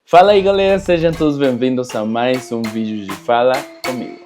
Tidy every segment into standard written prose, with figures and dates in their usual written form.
Fala aí galera, sejam todos bem-vindos a mais um vídeo de Fala Comigo.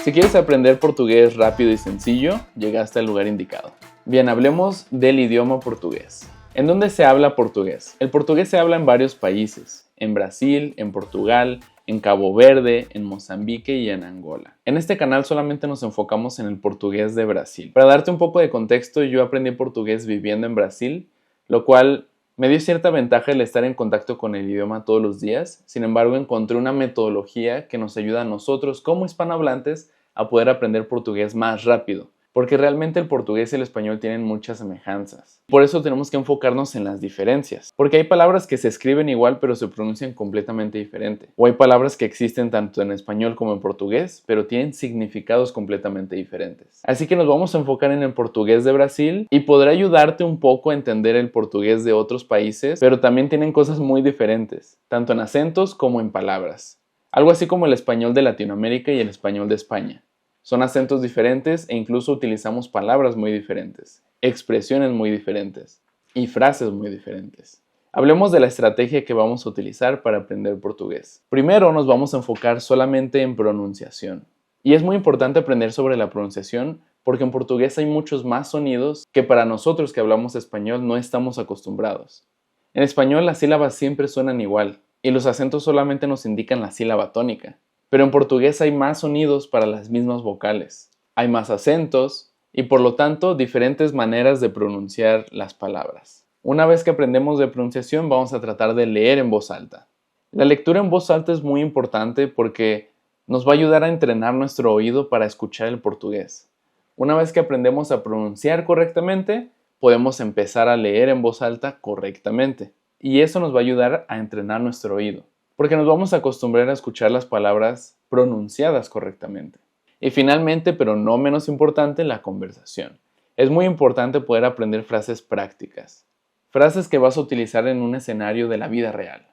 Si quieres aprender portugués rápido y sencillo, llegaste al lugar indicado. Bien, hablemos del idioma portugués. ¿En dónde se habla portugués? El portugués se habla en varios países, en Brasil, en Portugal, en Cabo Verde, en Mozambique y en Angola. En este canal solamente nos enfocamos en el portugués de Brasil. Para darte un poco de contexto, yo aprendí portugués viviendo en Brasil, lo cual me dio cierta ventaja el estar en contacto con el idioma todos los días. Sin embargo, encontré una metodología que nos ayuda a nosotros como hispanohablantes a poder aprender portugués más rápido, porque realmente el portugués y el español tienen muchas semejanzas. Por eso tenemos que enfocarnos en las diferencias, porque hay palabras que se escriben igual pero se pronuncian completamente diferente, o hay palabras que existen tanto en español como en portugués, pero tienen significados completamente diferentes. Así que nos vamos a enfocar en el portugués de Brasil y podrá ayudarte un poco a entender el portugués de otros países, pero también tienen cosas muy diferentes, tanto en acentos como en palabras. Algo así como el español de Latinoamérica y el español de España. Son acentos diferentes e incluso utilizamos palabras muy diferentes, expresiones muy diferentes y frases muy diferentes. Hablemos de la estrategia que vamos a utilizar para aprender portugués. Primero nos vamos a enfocar solamente en pronunciación. Y es muy importante aprender sobre la pronunciación porque en portugués hay muchos más sonidos que para nosotros que hablamos español no estamos acostumbrados. En español las sílabas siempre suenan igual y los acentos solamente nos indican la sílaba tónica. Pero en portugués hay más sonidos para las mismas vocales, hay más acentos y por lo tanto diferentes maneras de pronunciar las palabras. Una vez que aprendemos de pronunciación vamos a tratar de leer en voz alta. La lectura en voz alta es muy importante porque nos va a ayudar a entrenar nuestro oído para escuchar el portugués. Una vez que aprendemos a pronunciar correctamente, podemos empezar a leer en voz alta correctamente y eso nos va a ayudar a entrenar nuestro oído, porque nos vamos a acostumbrar a escuchar las palabras pronunciadas correctamente. Y finalmente, pero no menos importante, la conversación. Es muy importante poder aprender frases prácticas, frases que vas a utilizar en un escenario de la vida real.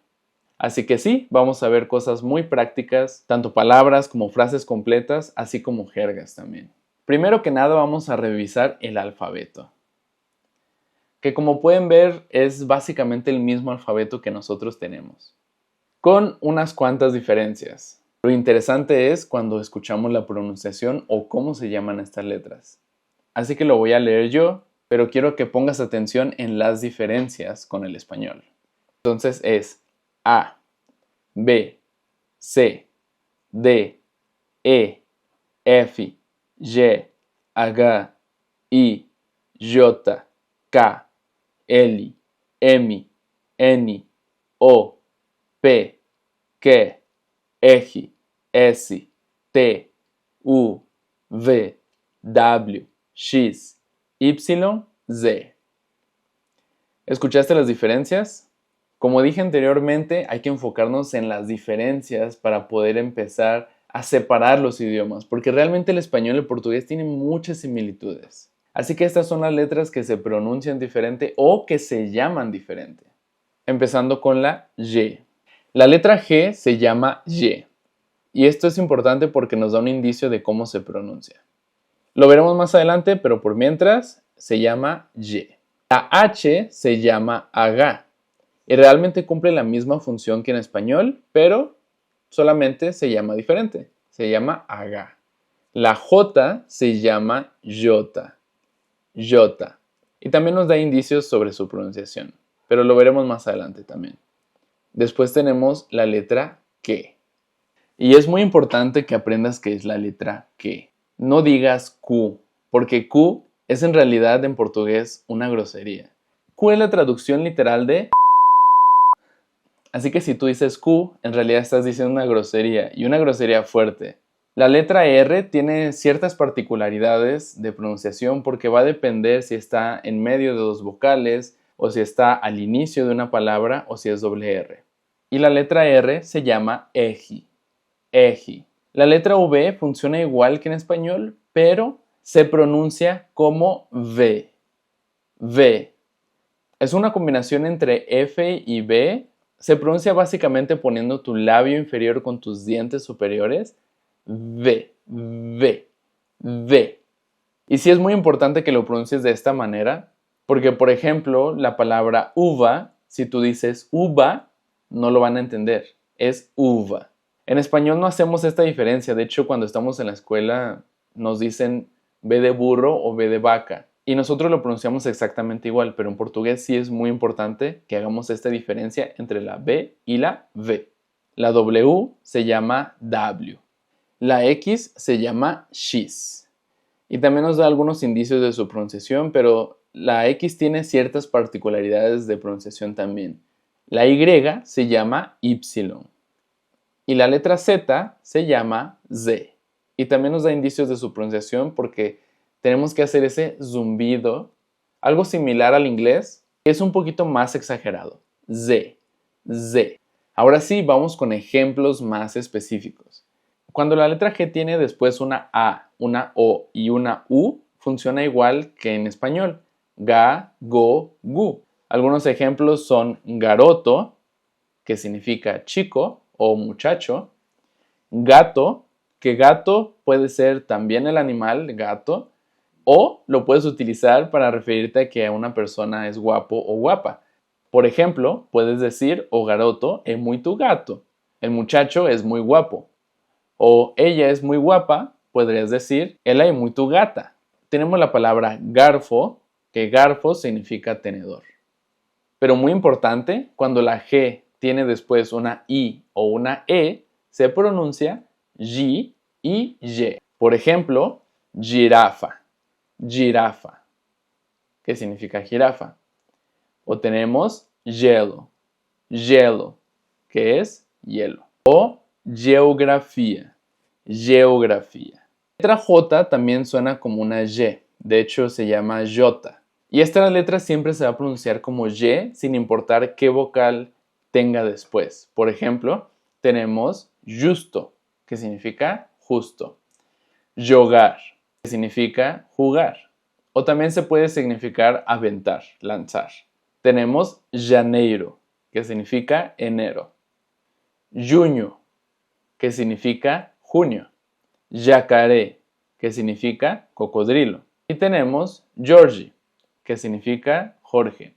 Así que sí, vamos a ver cosas muy prácticas, tanto palabras como frases completas, así como jergas también. Primero que nada vamos a revisar el alfabeto, que como pueden ver es básicamente el mismo alfabeto que nosotros tenemos, con unas cuantas diferencias. Lo interesante es cuando escuchamos la pronunciación o cómo se llaman estas letras. Así que lo voy a leer yo, pero quiero que pongas atención en las diferencias con el español. Entonces es A, B, C, D, E, F, G, H, I, J, K, L, M, N, O, P, Q, R, S, T, U, V, W, X, Y, Z. ¿Escuchaste las diferencias? Como dije anteriormente, hay que enfocarnos en las diferencias para poder empezar a separar los idiomas, porque realmente el español y el portugués tienen muchas similitudes. Así que estas son las letras que se pronuncian diferente o que se llaman diferente. Empezando con la Y. La letra G se llama Y, y esto es importante porque nos da un indicio de cómo se pronuncia. Lo veremos más adelante, pero por mientras se llama Y. La H se llama H, y realmente cumple la misma función que en español, pero solamente se llama diferente, se llama H. La J se llama J, J, y también nos da indicios sobre su pronunciación, pero lo veremos más adelante también. Después tenemos la letra Q. Y es muy importante que aprendas qué es la letra Q. No digas Q, porque Q es en realidad en portugués una grosería. Q es la traducción literal de... Así que si tú dices Q, en realidad estás diciendo una grosería, y una grosería fuerte. La letra R tiene ciertas particularidades de pronunciación porque va a depender si está en medio de dos vocales, o si está al inicio de una palabra o si es doble R. Y la letra R se llama EJI. EJI. La letra V funciona igual que en español, pero se pronuncia como V. V. Es una combinación entre F y B. Se pronuncia básicamente poniendo tu labio inferior con tus dientes superiores. V. V. V. Y sí es muy importante que lo pronuncies de esta manera, Porque, por ejemplo, la palabra uva, si tú dices uva, no lo van a entender. Es uva. En español no hacemos esta diferencia. De hecho, cuando estamos en la escuela nos dicen B de burro o B de vaca. Y nosotros lo pronunciamos exactamente igual, pero en portugués sí es muy importante que hagamos esta diferencia entre la B y la V. La W se llama W. La X se llama X. Y también nos da algunos indicios de su pronunciación, pero la X tiene ciertas particularidades de pronunciación también. La Y se llama Y. Y la letra Z se llama Z. Y también nos da indicios de su pronunciación porque tenemos que hacer ese zumbido, algo similar al inglés, es un poquito más exagerado. Z, Z. Ahora sí, vamos con ejemplos más específicos. Cuando la letra G tiene después una A, una O y una U, funciona igual que en español. Ga, go, gu. Algunos ejemplos son garoto, que significa chico o muchacho. Gato, que gato puede ser también el animal, gato, o lo puedes utilizar para referirte a que una persona es guapo o guapa. Por ejemplo, puedes decir, o garoto é muito gato. El muchacho es muy guapo. O ella es muy guapa, podrías decir, ela é muito gata. Tenemos la palabra garfo, que garfo significa tenedor. Pero muy importante, cuando la G tiene después una I o una E, se pronuncia G y Y. Por ejemplo, jirafa, jirafa, que significa jirafa. O tenemos hielo, hielo, que es hielo. O geografía, geografía. La letra J también suena como una Y, de hecho se llama Jota. Y esta letra siempre se va a pronunciar como Y sin importar qué vocal tenga después. Por ejemplo, tenemos justo, que significa justo. Jogar, que significa jugar. O también se puede significar aventar, lanzar. Tenemos janeiro, que significa enero. Junho, que significa junio. Jacaré, que significa cocodrilo. Y tenemos Jorge, que significa Jorge.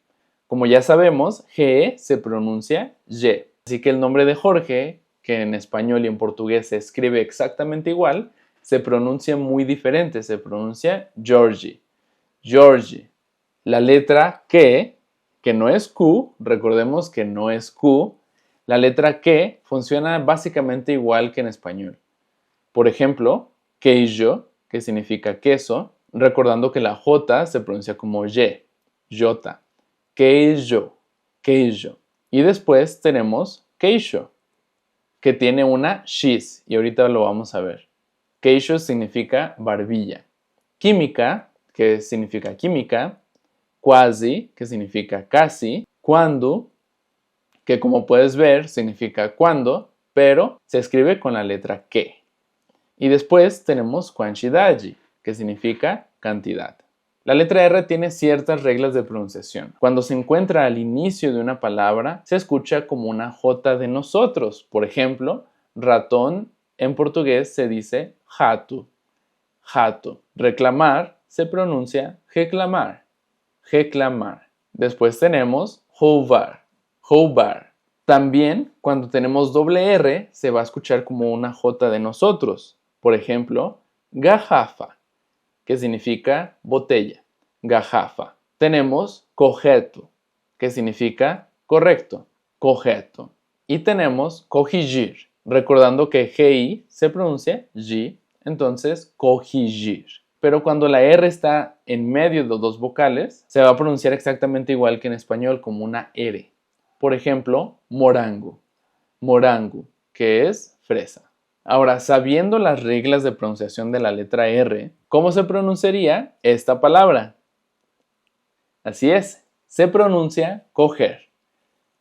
Como ya sabemos, G se pronuncia Y. Así que el nombre de Jorge, que en español y en portugués se escribe exactamente igual, se pronuncia muy diferente. Se pronuncia Jorge. Jorge. La letra que no es Q, recordemos que no es Q, la letra que funciona básicamente igual que en español. Por ejemplo, queijo, que significa queso, recordando que la J se pronuncia como Y, J. Queijo, queijo. Y después tenemos queixo, que tiene una X, y ahorita lo vamos a ver. Queixo significa barbilla. Química, que significa química. Quasi, que significa casi. Quando, que como puedes ver significa cuando, pero se escribe con la letra que. Y después tenemos quantidade, que significa cantidad. La letra R tiene ciertas reglas de pronunciación. Cuando se encuentra al inicio de una palabra, se escucha como una J de nosotros. Por ejemplo, ratón en portugués se dice jato, jato. Reclamar se pronuncia reclamar, reclamar. Después tenemos roubar, roubar. También cuando tenemos doble R se va a escuchar como una J de nosotros. Por ejemplo, garrafa, que significa botella, garrafa. Tenemos correto, que significa correcto, correcto. Y tenemos corrigir, recordando que GI se pronuncia G, entonces corrigir. Pero cuando la R está en medio de dos vocales, se va a pronunciar exactamente igual que en español, como una R. Por ejemplo, morango, morango, que es fresa. Ahora, sabiendo las reglas de pronunciación de la letra R, ¿cómo se pronunciaría esta palabra? Así es, se pronuncia coger,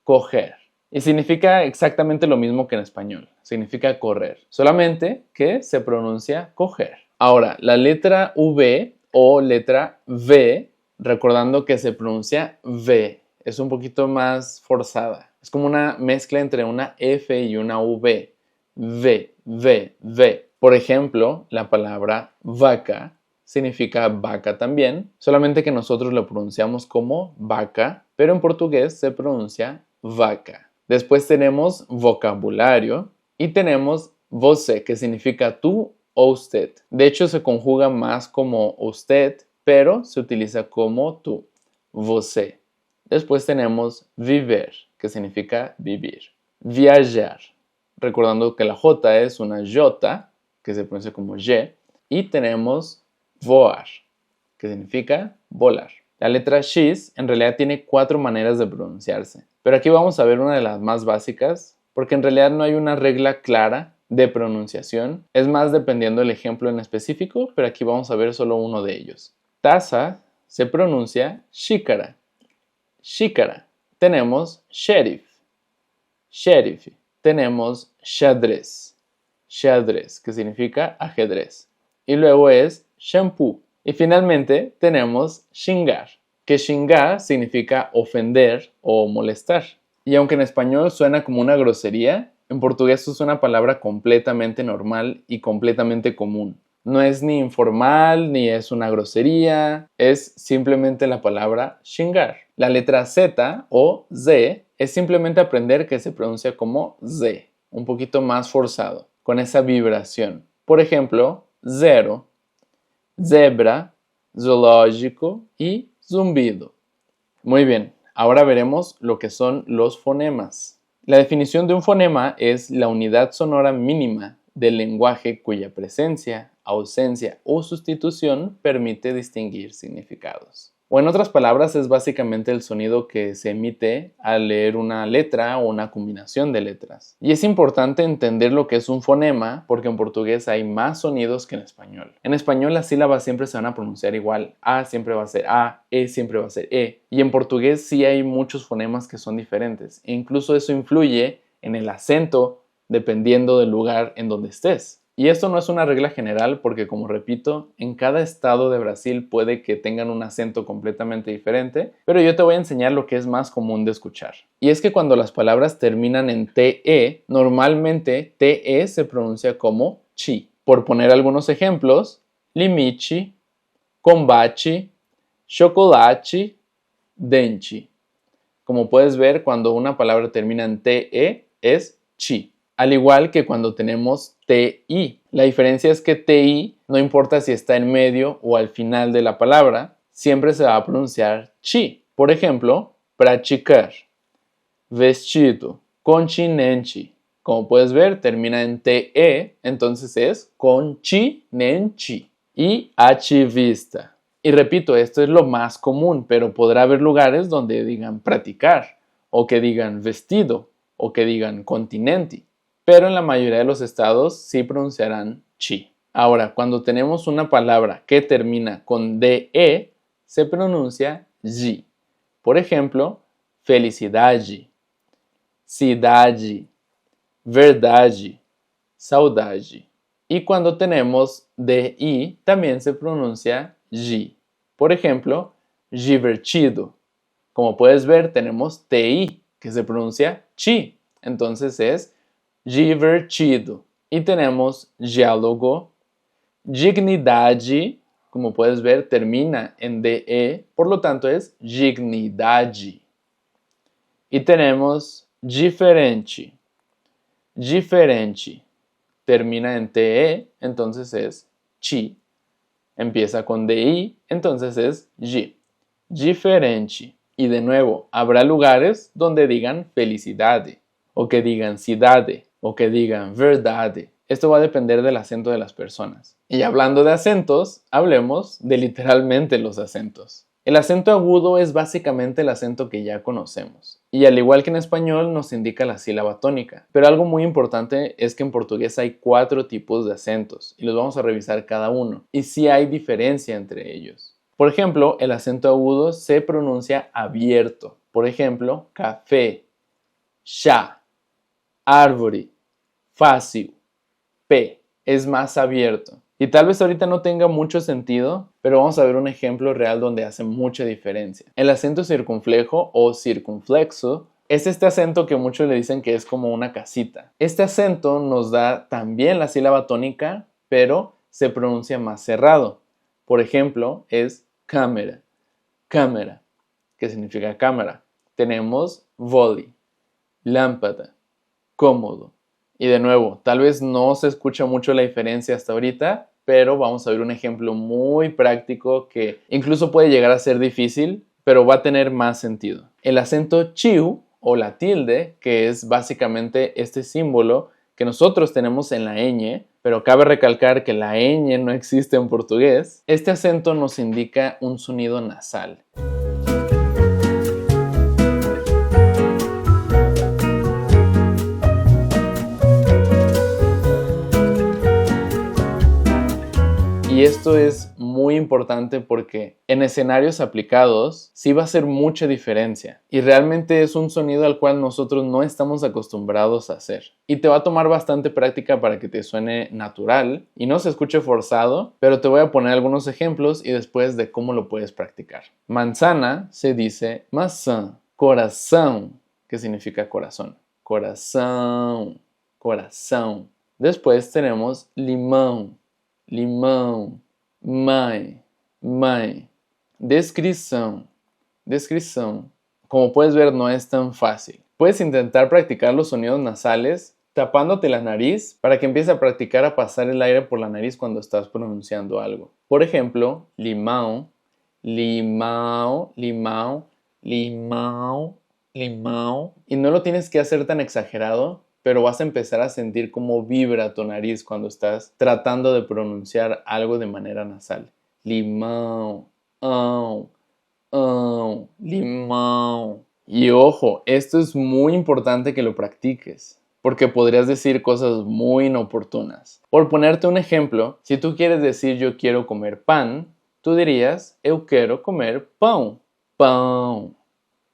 coger. Y significa exactamente lo mismo que en español, significa correr, solamente que se pronuncia coger. Ahora, la letra V o letra V, recordando que se pronuncia V, es un poquito más forzada. Es como una mezcla entre una F y una V. V, V, V. Por ejemplo, la palabra vaca significa vaca también, solamente que nosotros lo pronunciamos como vaca, pero en portugués se pronuncia vaca. Después tenemos vocabulario y tenemos você, que significa tú o usted. De hecho, se conjuga más como usted, pero se utiliza como tú, você. Después tenemos viver, que significa vivir. Viajar, recordando que la J es una J, que se pronuncia como Y, y tenemos voar, que significa volar. La letra X en realidad tiene 4 maneras de pronunciarse, pero aquí vamos a ver una de las más básicas, porque en realidad no hay una regla clara de pronunciación, es más dependiendo del ejemplo en específico, pero aquí vamos a ver solo uno de ellos. Taza se pronuncia xícara, xícara. Tenemos sheriff, sheriff. Tenemos xadrez, xadrez, que significa ajedrez. Y luego es shampoo. Y finalmente tenemos xingar, que xingar significa ofender o molestar. Y aunque en español suena como una grosería, en portugués es una palabra completamente normal y completamente común. No es ni informal, ni es una grosería, es simplemente la palabra xingar. La letra Z o Z es simplemente aprender que se pronuncia como Z, un poquito más forzado, con esa vibración. Por ejemplo, zero, zebra, zoológico y zumbido. Muy bien, ahora veremos lo que son los fonemas. La definición de un fonema es la unidad sonora mínima del lenguaje cuya presencia, ausencia o sustitución permite distinguir significados. O en otras palabras, es básicamente el sonido que se emite al leer una letra o una combinación de letras. Y es importante entender lo que es un fonema porque en portugués hay más sonidos que en español. En español las sílabas siempre se van a pronunciar igual. A siempre va a ser A, E siempre va a ser E. Y en portugués sí hay muchos fonemas que son diferentes. E incluso eso influye en el acento dependiendo del lugar en donde estés. Y esto no es una regla general porque, como repito, en cada estado de Brasil puede que tengan un acento completamente diferente, pero yo te voy a enseñar lo que es más común de escuchar. Y es que cuando las palabras terminan en TE, normalmente TE se pronuncia como chi. Por poner algunos ejemplos, limite, combate, chocolate, dente. Como puedes ver, cuando una palabra termina en TE es chi. Al igual que cuando tenemos TI. La diferencia es que TI, no importa si está en medio o al final de la palabra, siempre se va a pronunciar chi. Por ejemplo, praticar, vestido, continente. Como puedes ver, termina en TE, entonces es continente. Y ativista. Y repito, esto es lo más común, pero podrá haber lugares donde digan practicar, o que digan vestido, o que digan continente. Pero en la mayoría de los estados sí pronunciarán chi. Ahora, cuando tenemos una palabra que termina con DE, se pronuncia ji. Por ejemplo, felicidade, cidade, verdade, saudade. Y cuando tenemos DI, también se pronuncia ji. Por ejemplo, divertido. Como puedes ver, tenemos TI, que se pronuncia chi. Entonces es divertido. Y tenemos diálogo, dignidade, como puedes ver, termina en DE, por lo tanto es dignidade. Y tenemos diferente, diferente, termina en TE, entonces es chi. Empieza con DI, entonces es ji. Diferente. Y de nuevo, habrá lugares donde digan felicidade, o que digan cidade, o que digan verdade. Esto va a depender del acento de las personas. Y hablando de acentos, hablemos de literalmente los acentos. El acento agudo es básicamente el acento que ya conocemos. Y al igual que en español nos indica la sílaba tónica. Pero algo muy importante es que en portugués hay 4 tipos de acentos y los vamos a revisar cada uno. Y sí hay diferencia entre ellos. Por ejemplo, el acento agudo se pronuncia abierto. Por ejemplo, café, chá, árvore, fácil, P, es más abierto. Y tal vez ahorita no tenga mucho sentido, pero vamos a ver un ejemplo real donde hace mucha diferencia. El acento circunflejo o circunflexo es este acento que muchos le dicen que es como una casita. Este acento nos da también la sílaba tónica, pero se pronuncia más cerrado. Por ejemplo, es cámara, cámara, que significa cámara. Tenemos voli, lámpara, cómodo. Y de nuevo, tal vez no se escucha mucho la diferencia hasta ahorita, pero vamos a ver un ejemplo muy práctico que incluso puede llegar a ser difícil, pero va a tener más sentido. El acento chiu o la tilde, que es básicamente este símbolo que nosotros tenemos en la ñ, pero cabe recalcar que la ñ no existe en portugués. Este acento nos indica un sonido nasal. Y esto es muy importante porque en escenarios aplicados sí va a hacer mucha diferencia y realmente es un sonido al cual nosotros no estamos acostumbrados a hacer. Y te va a tomar bastante práctica para que te suene natural y no se escuche forzado, pero te voy a poner algunos ejemplos y después de cómo lo puedes practicar. Manzana se dice maçã, coração, que significa corazón. Coração, coração. Después tenemos limão. Limão, mãe, mãe. Descrição, descrição. Como puedes ver, no es tan fácil. Puedes intentar practicar los sonidos nasales tapándote la nariz para que empieces a practicar a pasar el aire por la nariz cuando estás pronunciando algo. Por ejemplo, limão, limão, limão, limão, limão. Y no lo tienes que hacer tan exagerado, pero vas a empezar a sentir cómo vibra tu nariz cuando estás tratando de pronunciar algo de manera nasal. Limão, limão. Y ojo, esto es muy importante que lo practiques, porque podrías decir cosas muy inoportunas. Por ponerte un ejemplo, si tú quieres decir yo quiero comer pan, tú dirías eu quero comer pão, pão,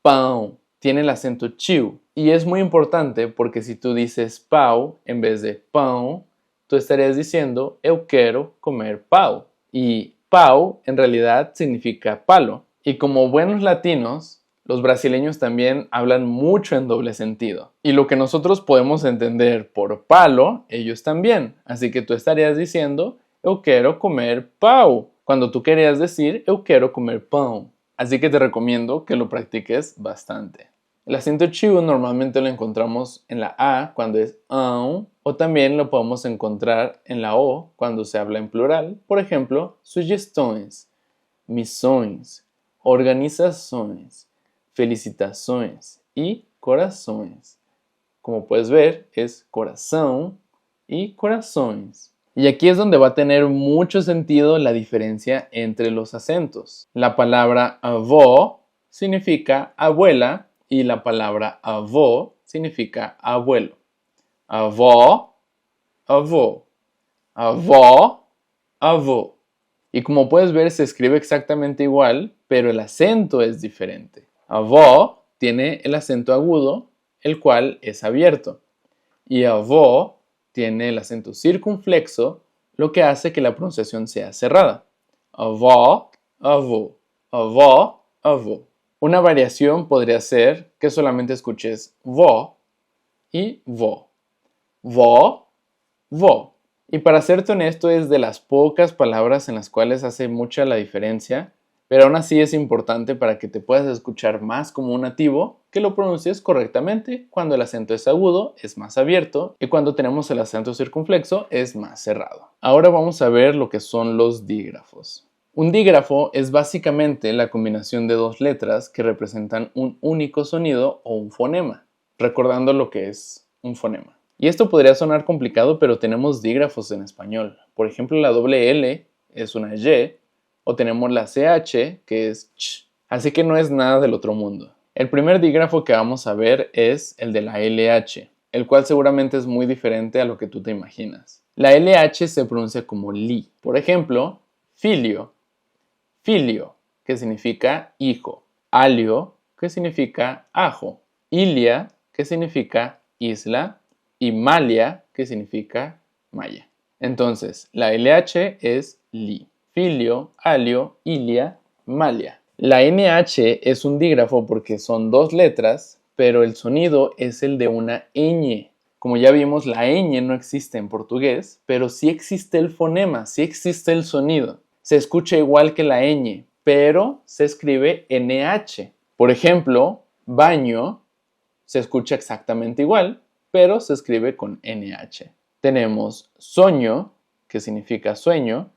pão. Tiene el acento chiu. Y es muy importante porque si tú dices pau en vez de pão, tú estarías diciendo eu quero comer pau. Y pau en realidad significa palo. Y como buenos latinos, los brasileños también hablan mucho en doble sentido. Y lo que nosotros podemos entender por palo, ellos también. Así que tú estarías diciendo eu quero comer pau, cuando tú querías decir eu quero comer pão. Así que te recomiendo que lo practiques bastante. El acento chiu normalmente lo encontramos en la A cuando es ão, o también lo podemos encontrar en la O cuando se habla en plural. Por ejemplo, sugestões, missões, organizações, felicitações y corações. Como puedes ver, es coração y corações. Y aquí es donde va a tener mucho sentido la diferencia entre los acentos. La palabra avó significa abuela y la palabra avó significa abuelo. Avó, avó, avó, avó. Y como puedes ver, se escribe exactamente igual, pero el acento es diferente. Avó tiene el acento agudo, el cual es abierto. Y avó tiene el acento circunflexo, lo que hace que la pronunciación sea cerrada. Avó, avó, avó, avó. Una variación podría ser que solamente escuches vo y vo. Vo, vo. Y para serte honesto, es de las pocas palabras en las cuales hace mucha la diferencia, pero aún así es importante para que te puedas escuchar más como un nativo, que lo pronuncies correctamente. Cuando el acento es agudo, es más abierto, y cuando tenemos el acento circunflexo, es más cerrado. Ahora vamos a ver lo que son los dígrafos. Un dígrafo es básicamente la combinación de dos letras que representan un único sonido o un fonema, recordando lo que es un fonema. Y esto podría sonar complicado, pero tenemos dígrafos en español. Por ejemplo, la doble L es una Y, o tenemos la CH, que es ch. Así que no es nada del otro mundo. El primer dígrafo que vamos a ver es el de la LH, el cual seguramente es muy diferente a lo que tú te imaginas. La LH se pronuncia como li. Por ejemplo, filio. Filio, que significa hijo. Alio, que significa ajo. Ilia, que significa isla. Y malia, que significa malla. Entonces, la LH es li. Filio, alio, ilia, malia. La NH es un dígrafo porque son dos letras, pero el sonido es el de una ñ. Como ya vimos, la ñ no existe en portugués, pero sí existe el fonema, sí existe el sonido. se escucha igual que la ñ, pero se escribe NH. Por ejemplo, baño se escucha exactamente igual, pero se escribe con NH. Tenemos soño, que significa sueño.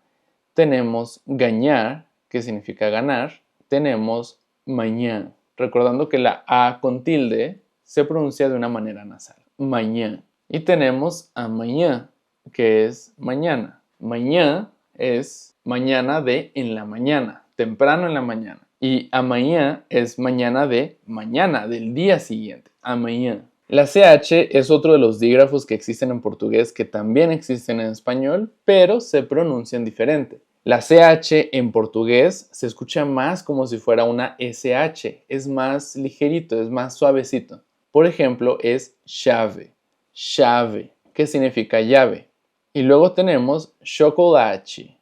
Tenemos gañar, que significa ganar. Tenemos mañana, recordando que la A con tilde se pronuncia de una manera nasal. Mañana. Y tenemos amañá, que es mañana. Mañana es mañana de en la mañana, temprano en la mañana. Y amañá es mañana de mañana, del día siguiente. Amañá. La CH es otro de los dígrafos que existen en portugués que también existen en español, pero se pronuncian diferente. La CH en portugués se escucha más como si fuera una SH, es más ligerito, es más suavecito. Por ejemplo, es chave, chave, que significa llave. Y luego tenemos chocolate,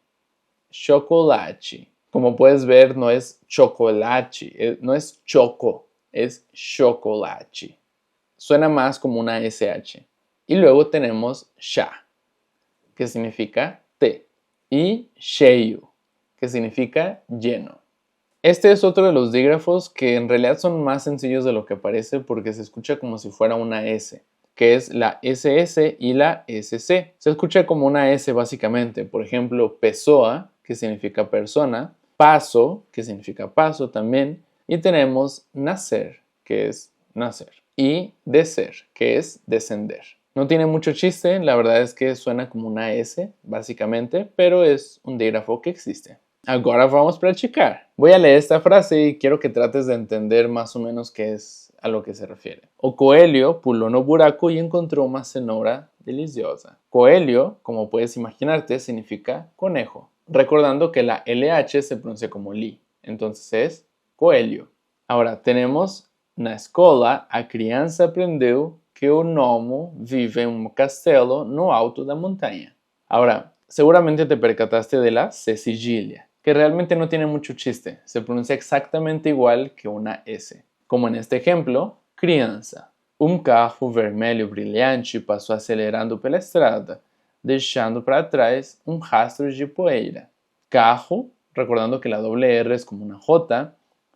chocolate. Como puedes ver, no es chocolate, no es choco, es chocolate. Suena más como una SH. Y luego tenemos chá, que significa té. Y cheio, que significa lleno. Este es otro de los dígrafos que en realidad son más sencillos de lo que parece porque se escucha como si fuera una S, que es la SS y la SC. Se escucha como una S básicamente. Por ejemplo, pessoa, que significa persona, paso, que significa paso también, y tenemos nacer, que es nacer, y descer, que es descender. No tiene mucho chiste, la verdad es que suena como una S, básicamente, pero es un dígrafo que existe. Ahora vamos a practicar. Voy a leer esta frase y quiero que trates de entender más o menos qué es a lo que se refiere. O coelho pulou no buraco y encontró una cenoura deliciosa. Coelho, como puedes imaginarte, significa conejo. Recordando que la LH se pronuncia como li, entonces es coelho. Ahora tenemos na escola a criança aprendeu que o gnomo vive en un castelo no alto da montaña. Ahora, seguramente te percataste de la cecilia, que realmente no tiene mucho chiste, se pronuncia exactamente igual que una S. Como en este ejemplo, criança. Um carro vermelho brilhante passou acelerando pela estrada, deixando para trás rastro de poeira. Carro, recordando que la doble R es como una J,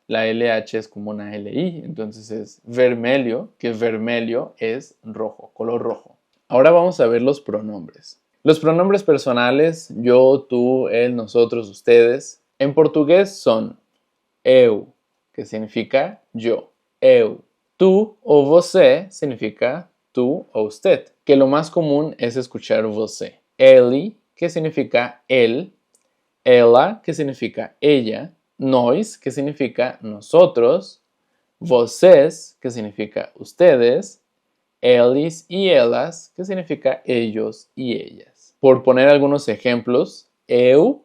la LH es como una LI, entonces es vermelho, que vermelho es rojo, color rojo. Ahora vamos a ver los pronombres. Los pronombres personales, yo, tú, él, nosotros, ustedes, en portugués son eu, que significa yo, eu. Tú o você significa tú o usted, que lo más común es escuchar você. Ele, que significa él, ela, que significa ella, nós, que significa nosotros, vocês, que significa ustedes, eles y elas, que significa ellos y ellas. Por poner algunos ejemplos, eu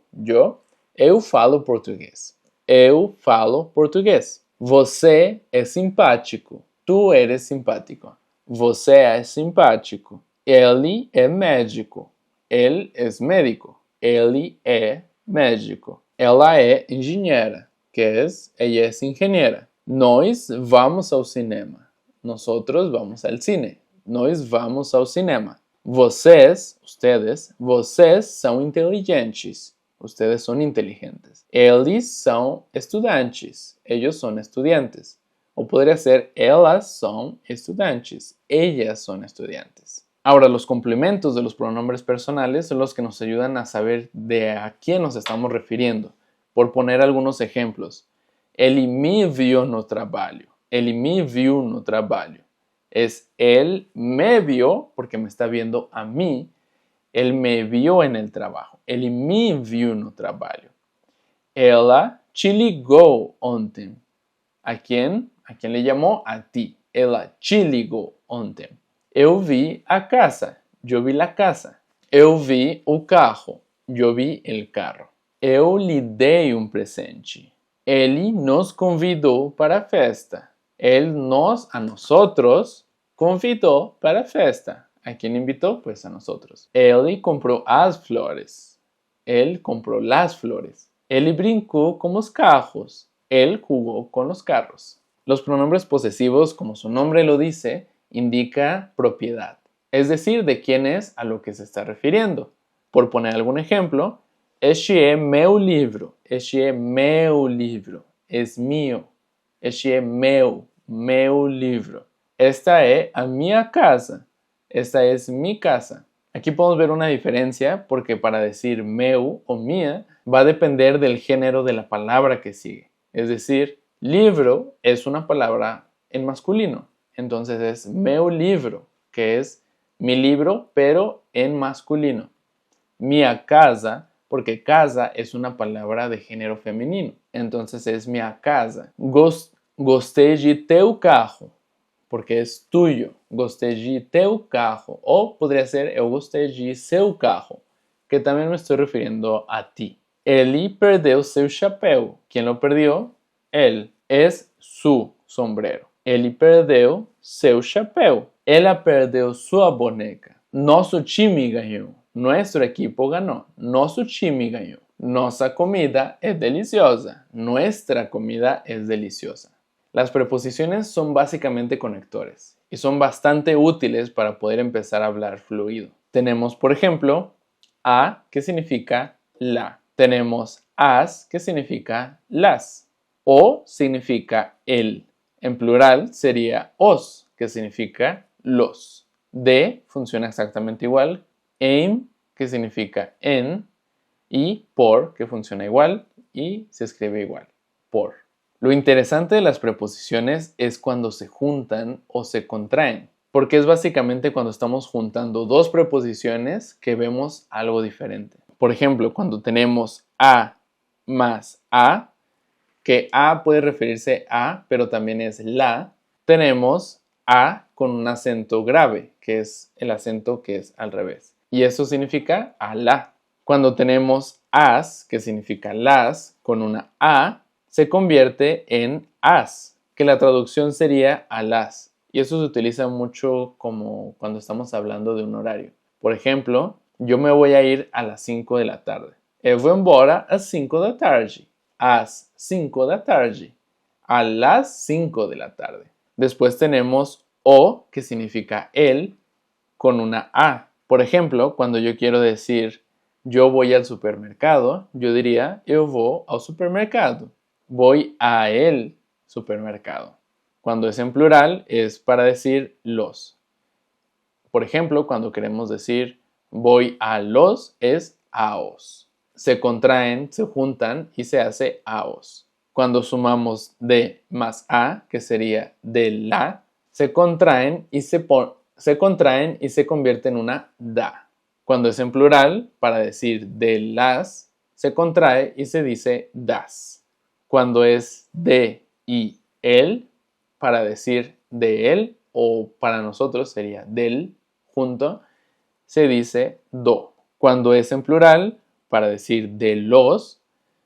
falo portugués. Eu falo portugués. Você é simpático. Tu eres simpático. Você é simpático. Ele é médico. Ele é médico. Ele é médico. Ela é engenheira, ella es ingeniera. Nós vamos ao cinema. Nosotros vamos al cine. Nós vamos ao cinema. Vocês, ustedes, vocês são inteligentes. Ustedes son inteligentes. Eles são estudantes. Ellos son estudiantes. O podría ser elas son estudantes. Ellas son estudiantes. Ahora, los complementos de los pronombres personales son los que nos ayudan a saber de a quién nos estamos refiriendo. Por poner algunos ejemplos, ele me viu no trabalho. Ele me viu no trabalho. Es él me vio porque me está viendo a mí. Él me vio en el trabajo. Ele me viu no trabalho. Ela te ligou ontem. ¿A quién? ¿A quién le llamó? A ti. Ela te ligou ontem. Eu vi a casa. Yo vi la casa. Eu vi o carro. Yo vi el carro. Eu lhe dei presente. Ele nos convidou para a festa. Él a nosotros, convidó para a festa. ¿A quién invitó? Pues a nosotros. Ele compró as flores. Él compró las flores. Ele brincó con los carros. Él jugó con los carros. Los pronombres posesivos, como su nombre lo dice, indica propiedad. Es decir, de quién es a lo que se está refiriendo. Por poner algún ejemplo, Este é meu livro. Este é meu livro. Es mío. Este é meu livro. Esta é a minha casa. Esta es mi casa. Aquí podemos ver una diferencia porque para decir meu o mía va a depender del género de la palabra que sigue. Es decir, libro es una palabra en masculino. Entonces es meu livro, que es mi libro, pero en masculino. Minha casa, porque casa es una palabra de género femenino. Entonces es minha casa. Gostei de teu carro, porque es tuyo. Gostei de teu carro. O podría ser eu gostei de seu carro, que también me estoy refiriendo a ti. Ele perdeu seu chapéu. ¿Quién lo perdió? Él. Es su sombrero. Ele perdeu seu chapéu. Ela perdeu sua boneca. Nosso time ganhou. Nuestro equipo ganó. Nosso time ganhou. Nossa comida es deliciosa. Nuestra comida es deliciosa. Las preposiciones son básicamente conectores y son bastante útiles para poder empezar a hablar fluido. Tenemos, por ejemplo, a, que significa la. Tenemos as, que significa las. O significa el. En plural sería os, que significa los. De funciona exactamente igual. En, que significa en. Y por, que funciona igual y se escribe igual. Por. Lo interesante de las preposiciones es cuando se juntan o se contraen, porque es básicamente cuando estamos juntando dos preposiciones que vemos algo diferente. Por ejemplo, cuando tenemos a más a, que a puede referirse a, pero también es la, tenemos a con un acento grave, que es el acento que es al revés. Y eso significa a la. Cuando tenemos as, que significa las, con una a, se convierte en as, que la traducción sería a las. Y eso se utiliza mucho como cuando estamos hablando de un horario. Por ejemplo, yo me voy a ir a las 5 de la tarde. Eu vou embora às 5 da tarde. Às 5 da tarde. A las 5 de la tarde. Después tenemos o, que significa el, con una a. Por ejemplo, cuando yo quiero decir yo voy al supermercado, yo diría eu vou ao supermercado. Voy a el supermercado. Cuando es en plural es para decir los. Por ejemplo, cuando queremos decir voy a los es aos. Se contraen, se juntan y se hace aos. Cuando sumamos de más a, que sería de la, se contraen y se convierte en una da. Cuando es en plural, para decir de las, se contrae y se dice das. Cuando es de y el, para decir de él, o para nosotros sería del junto, se dice do. Cuando es en plural, para decir de los,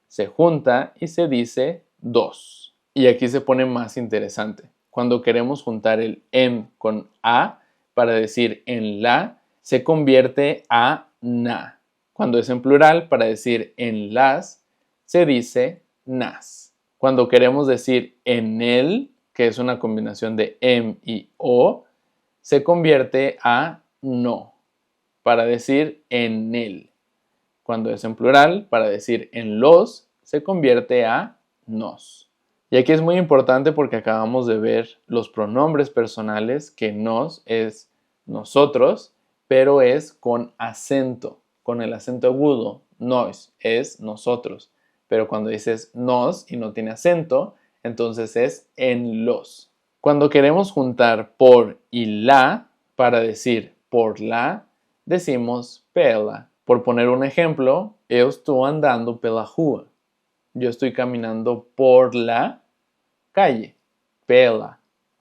se junta y se dice dos. Y aquí se pone más interesante. Cuando queremos juntar el em con a, para decir en la, se convierte a na. Cuando es en plural, para decir en las, se dice nas. Cuando queremos decir en el, que es una combinación de em y o, se convierte a no, para decir en el. Cuando es en plural, para decir en los, se convierte a nos. Y aquí es muy importante porque acabamos de ver los pronombres personales, que nos es nosotros, pero es con acento, con el acento agudo. Nos es nosotros. Pero cuando dices nos y no tiene acento, entonces es en los. Cuando queremos juntar por y la, para decir por la, decimos pela. Por poner un ejemplo, eu estou andando pela rua. Yo estoy caminando por la calle. Pela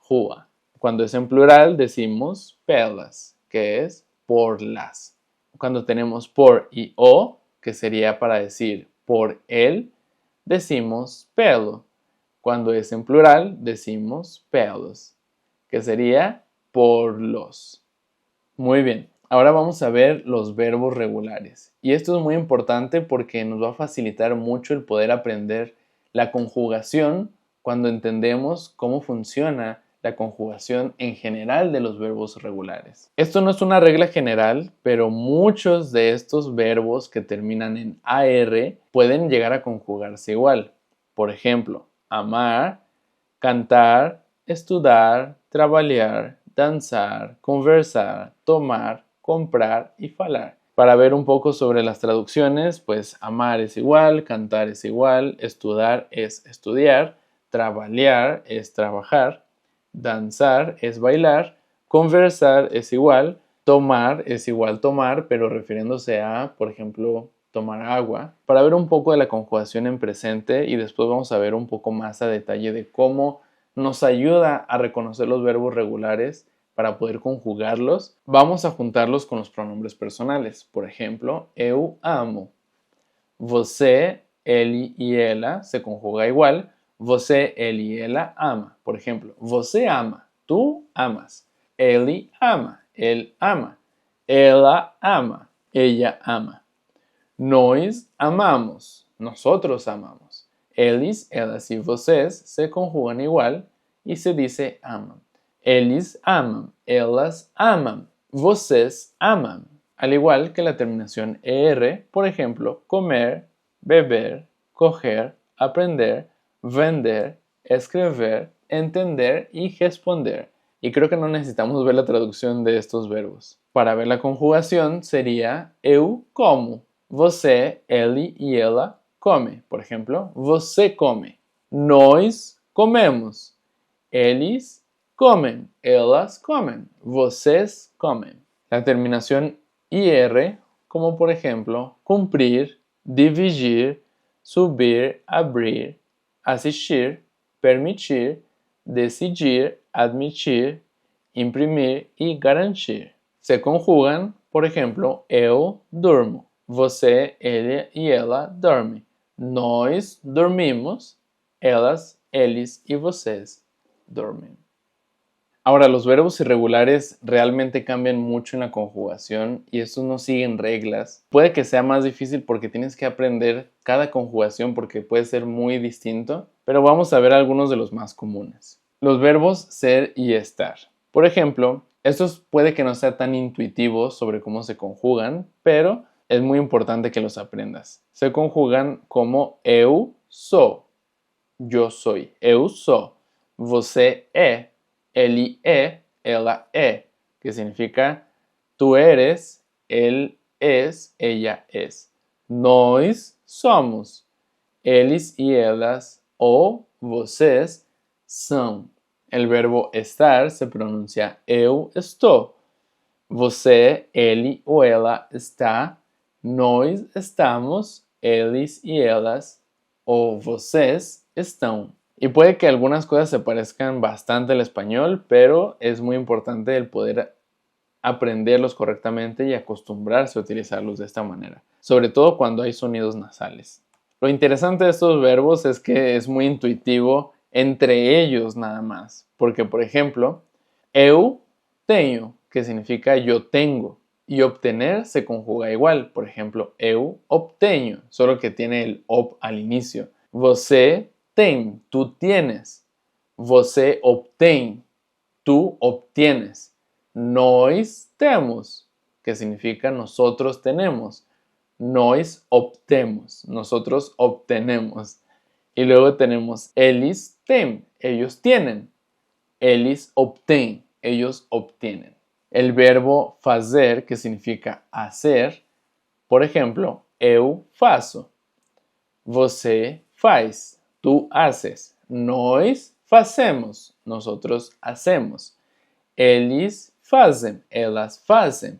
rua. Cuando es en plural, decimos pelas, que es por las. Cuando tenemos por y o, que sería para decir por él, decimos pelo. Cuando es en plural, decimos pelos, que sería por los. Muy bien, ahora vamos a ver los verbos regulares. Y esto es muy importante porque nos va a facilitar mucho el poder aprender la conjugación cuando entendemos cómo funciona la conjugación en general de los verbos regulares. Esto no es una regla general, pero muchos de estos verbos que terminan en AR pueden llegar a conjugarse igual. Por ejemplo, amar, cantar, estudar, trabalhar, danzar, conversar, tomar, comprar y falar. Para ver un poco sobre las traducciones, pues amar es igual, cantar es igual, estudar es estudiar, trabalhar es trabajar, danzar es bailar, conversar es igual, tomar es igual tomar, pero refiriéndose a, por ejemplo, tomar agua, para ver un poco de la conjugación en presente y después vamos a ver un poco más a detalle de cómo nos ayuda a reconocer los verbos regulares para poder conjugarlos. Vamos a juntarlos con los pronombres personales. Por ejemplo, eu amo. Você, ele e ela se conjuga igual. Você, ele e ela ama. Por ejemplo, você ama, tú amas. Ele ama, él ama. Ela ama, ella ama. Nós amamos, nosotros amamos. Eles, elas y vocês se conjugan igual y se dice aman. Eles amam, elas amam, vocês amam. Al igual que la terminación ER, por ejemplo, comer, beber, coger, aprender, vender, escribir, entender y responder. Y creo que no necesitamos ver la traducción de estos verbos. Para ver la conjugación sería eu como. Você, ele e ela come. Por ejemplo, você come. Nós comemos. Eles comen. Elas comen. Vocês comen. La terminación IR, como por ejemplo, cumprir, dividir, subir, abrir, assistir, permitir, decidir, admitir, imprimir y garantir. Se conjugan, por ejemplo, eu durmo. Você, ele e ela dormem. Nós dormimos. Elas, eles y vocês dormem. Ahora, los verbos irregulares realmente cambian mucho en la conjugación y estos no siguen reglas. Puede que sea más difícil porque tienes que aprender cada conjugación porque puede ser muy distinto, pero vamos a ver algunos de los más comunes. Los verbos ser y estar. Por ejemplo, estos puede que no sea tan intuitivos sobre cómo se conjugan, pero es muy importante que los aprendas. Se conjugan como eu sou, yo soy. Eu sou. Você é, ele é, ela é, que significa tú eres, él es, ella es. Nós somos. Eles e elas ou vocês são. El verbo estar se pronuncia eu estou. Você, ele ou ela está. Nós estamos, eles y elas o vocês estão. Y puede que algunas cosas se parezcan bastante al español, pero es muy importante el poder aprenderlos correctamente y acostumbrarse a utilizarlos de esta manera, sobre todo cuando hay sonidos nasales. Lo interesante de estos verbos es que es muy intuitivo entre ellos nada más, porque por ejemplo, eu tenho, que significa yo tengo. Y obtener se conjuga igual. Por ejemplo, eu obtenho, solo que tiene el ob al inicio. Você tem, tú tienes. Você obtém, tú obtienes. Nós temos, que significa nosotros tenemos. Nós obtemos, nosotros obtenemos. Y luego tenemos eles têm, ellos tienen. Eles obtêm, ellos obtienen. El verbo fazer, que significa hacer, por ejemplo, eu faço. Você faz, tú haces. Nós fazemos, nosotros hacemos. Eles fazem, elas fazem.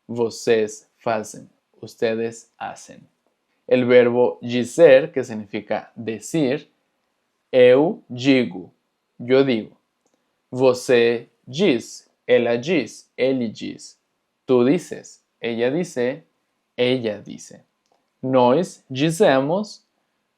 Vocês fazem, ustedes hacen. El verbo dizer, que significa decir, eu digo, yo digo. Você diz, ela diz, ele diz. Tú dices, ella dice, ella dice. Nós dizemos,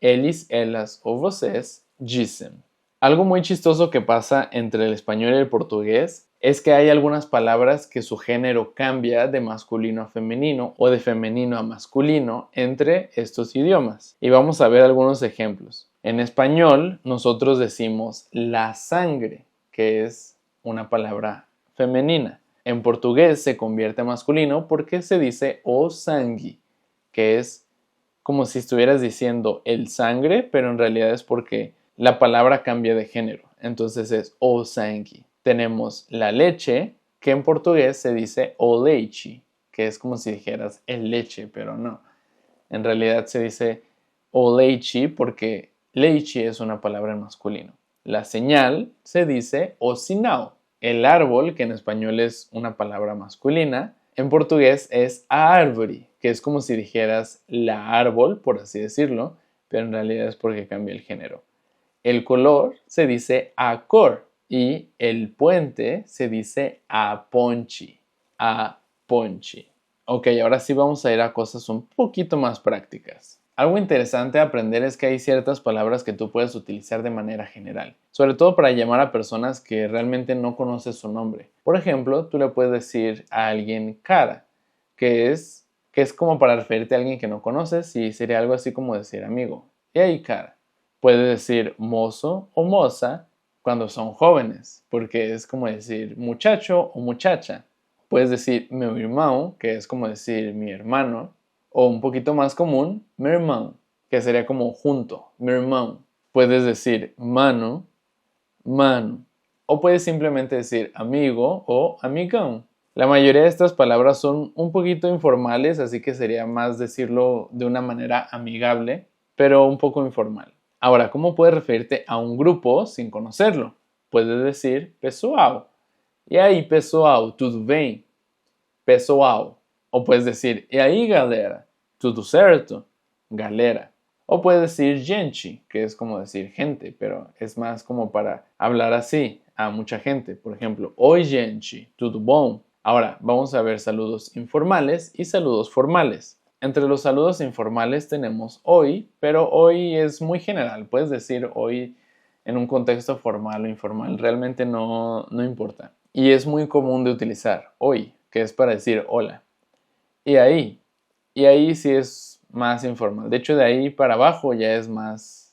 eles, elas o vocês dicen. Algo muy chistoso que pasa entre el español y el portugués es que hay algunas palabras que su género cambia de masculino a femenino o de femenino a masculino entre estos idiomas. Y vamos a ver algunos ejemplos. En español nosotros decimos la sangre, que es una palabra femenina. En portugués se convierte a masculino porque se dice o sangue, que es como si estuvieras diciendo el sangre, pero en realidad es porque la palabra cambia de género. Entonces es o sangue. Tenemos la leche, que en portugués se dice o leite, que es como si dijeras el leche, pero no. En realidad se dice o leite porque leite es una palabra en masculino. La señal se dice o sinal. El árbol, que en español es una palabra masculina, en portugués es a árvore, que es como si dijeras la árbol, por así decirlo, pero en realidad es porque cambia el género. El color se dice a cor y el puente se dice a ponche. A ponche. Ok, ahora sí vamos a ir a cosas un poquito más prácticas. Algo interesante a aprender es que hay ciertas palabras que tú puedes utilizar de manera general, sobre todo para llamar a personas que realmente no conoces su nombre. Por ejemplo, tú le puedes decir a alguien cara, que es como para referirte a alguien que no conoces y sería algo así como decir amigo. Y ahí cara. Puedes decir mozo o moza cuando son jóvenes, porque es como decir muchacho o muchacha. Puedes decir meu irmão, que es como decir mi hermano, o un poquito más común, meu irmão, que sería como junto, meu irmão. Puedes decir mano, mano, o puedes simplemente decir amigo o amigão. La mayoría de estas palabras son un poquito informales, así que sería más decirlo de una manera amigable, pero un poco informal. Ahora, ¿cómo puedes referirte a un grupo sin conocerlo? Puedes decir pessoal. E aí, pessoal, tudo bem? Pessoal. O puedes decir, e aí, galera, tudo certo? Galera. O puedes decir gente, que es como decir gente, pero es más como para hablar así a mucha gente. Por ejemplo, oi, gente, tudo bom? Ahora, vamos a ver saludos informales y saludos formales. Entre los saludos informales tenemos hoy, pero hoy es muy general. Puedes decir hoy en un contexto formal o informal, realmente no importa. Y es muy común de utilizar hoy, que es para decir hola. Y ahí sí es más informal. De hecho, de ahí para abajo ya es más,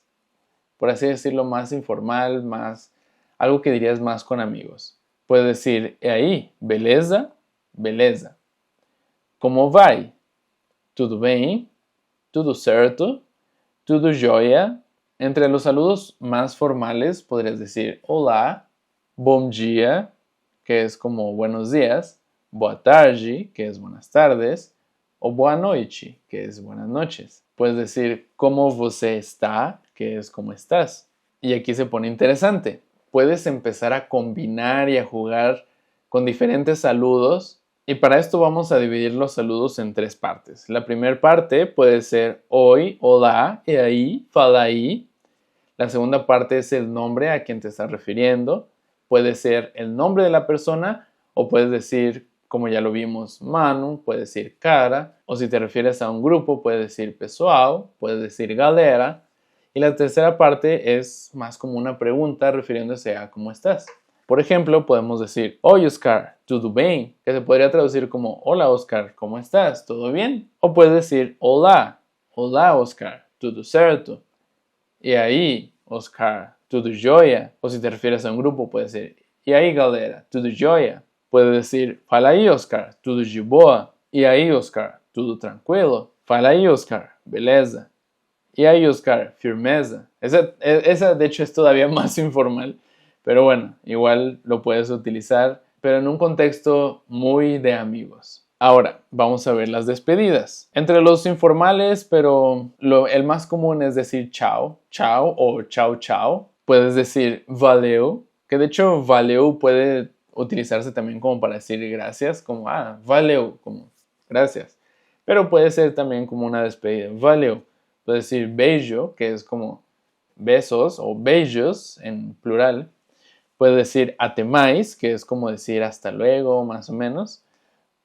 por así decirlo, más informal, más algo que dirías más con amigos. Puedes decir, e aí, beleza? Beleza. Como vai? Tudo bem? Tudo certo? Tudo jóia? Entre los saludos más formales podrías decir hola, bom dia, que es como buenos días, boa tarde, que es buenas tardes, o boa noite, que es buenas noches. Puedes decir como você está, que es como estás. Y aquí se pone interesante. Puedes empezar a combinar y a jugar con diferentes saludos. Y para esto vamos a dividir los saludos en tres partes. La primera parte puede ser oi, hola, e aí, fala aí. La segunda parte es el nombre a quien te estás refiriendo. Puede ser el nombre de la persona o puedes decir, como ya lo vimos, mano, puedes decir cara. O si te refieres a un grupo, puedes decir pessoal, puedes decir galera. Y la tercera parte es más como una pregunta refiriéndose a cómo estás. Por ejemplo, podemos decir, oi Oscar, tudo bem? Que se podría traducir como, hola Oscar, ¿cómo estás? ¿Todo bien? O puedes decir, hola, hola Oscar, tudo certo? E aí, Oscar, tudo jóia? O si te refieres a un grupo, puede decir, e aí galera, tudo jóia? Puedes decir, fala aí Oscar, tudo de boa? E aí Oscar, tudo tranquilo? Fala aí Oscar, beleza? Y ahí, Oscar, firmeza. Esa, de hecho, es todavía más informal. Pero bueno, igual lo puedes utilizar, pero en un contexto muy de amigos. Ahora, vamos a ver las despedidas. Entre los informales, pero el más común es decir chao, chao o chao, chao. Puedes decir valeu, que de hecho valeu puede utilizarse también como para decir gracias, como valeu, como gracias. Pero puede ser también como una despedida, valeu. Puedes decir beijo, que es como besos o beijos en plural. Puedes decir até mais, que es como decir hasta luego, más o menos.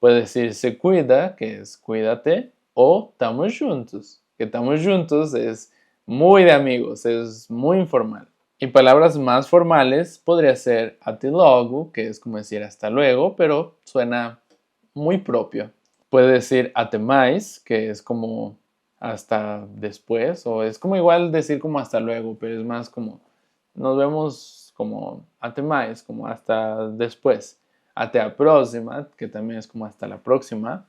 Puedes decir se cuida, que es cuídate. O estamos juntos, que estamos juntos es muy de amigos, es muy informal. Y palabras más formales podría ser até logo, que es como decir hasta luego, pero suena muy propio. Puedes decir até mais, que es como hasta después, o es como igual decir como hasta luego, pero es más como nos vemos como até mais, como hasta después. Até a próxima, que también es como hasta la próxima.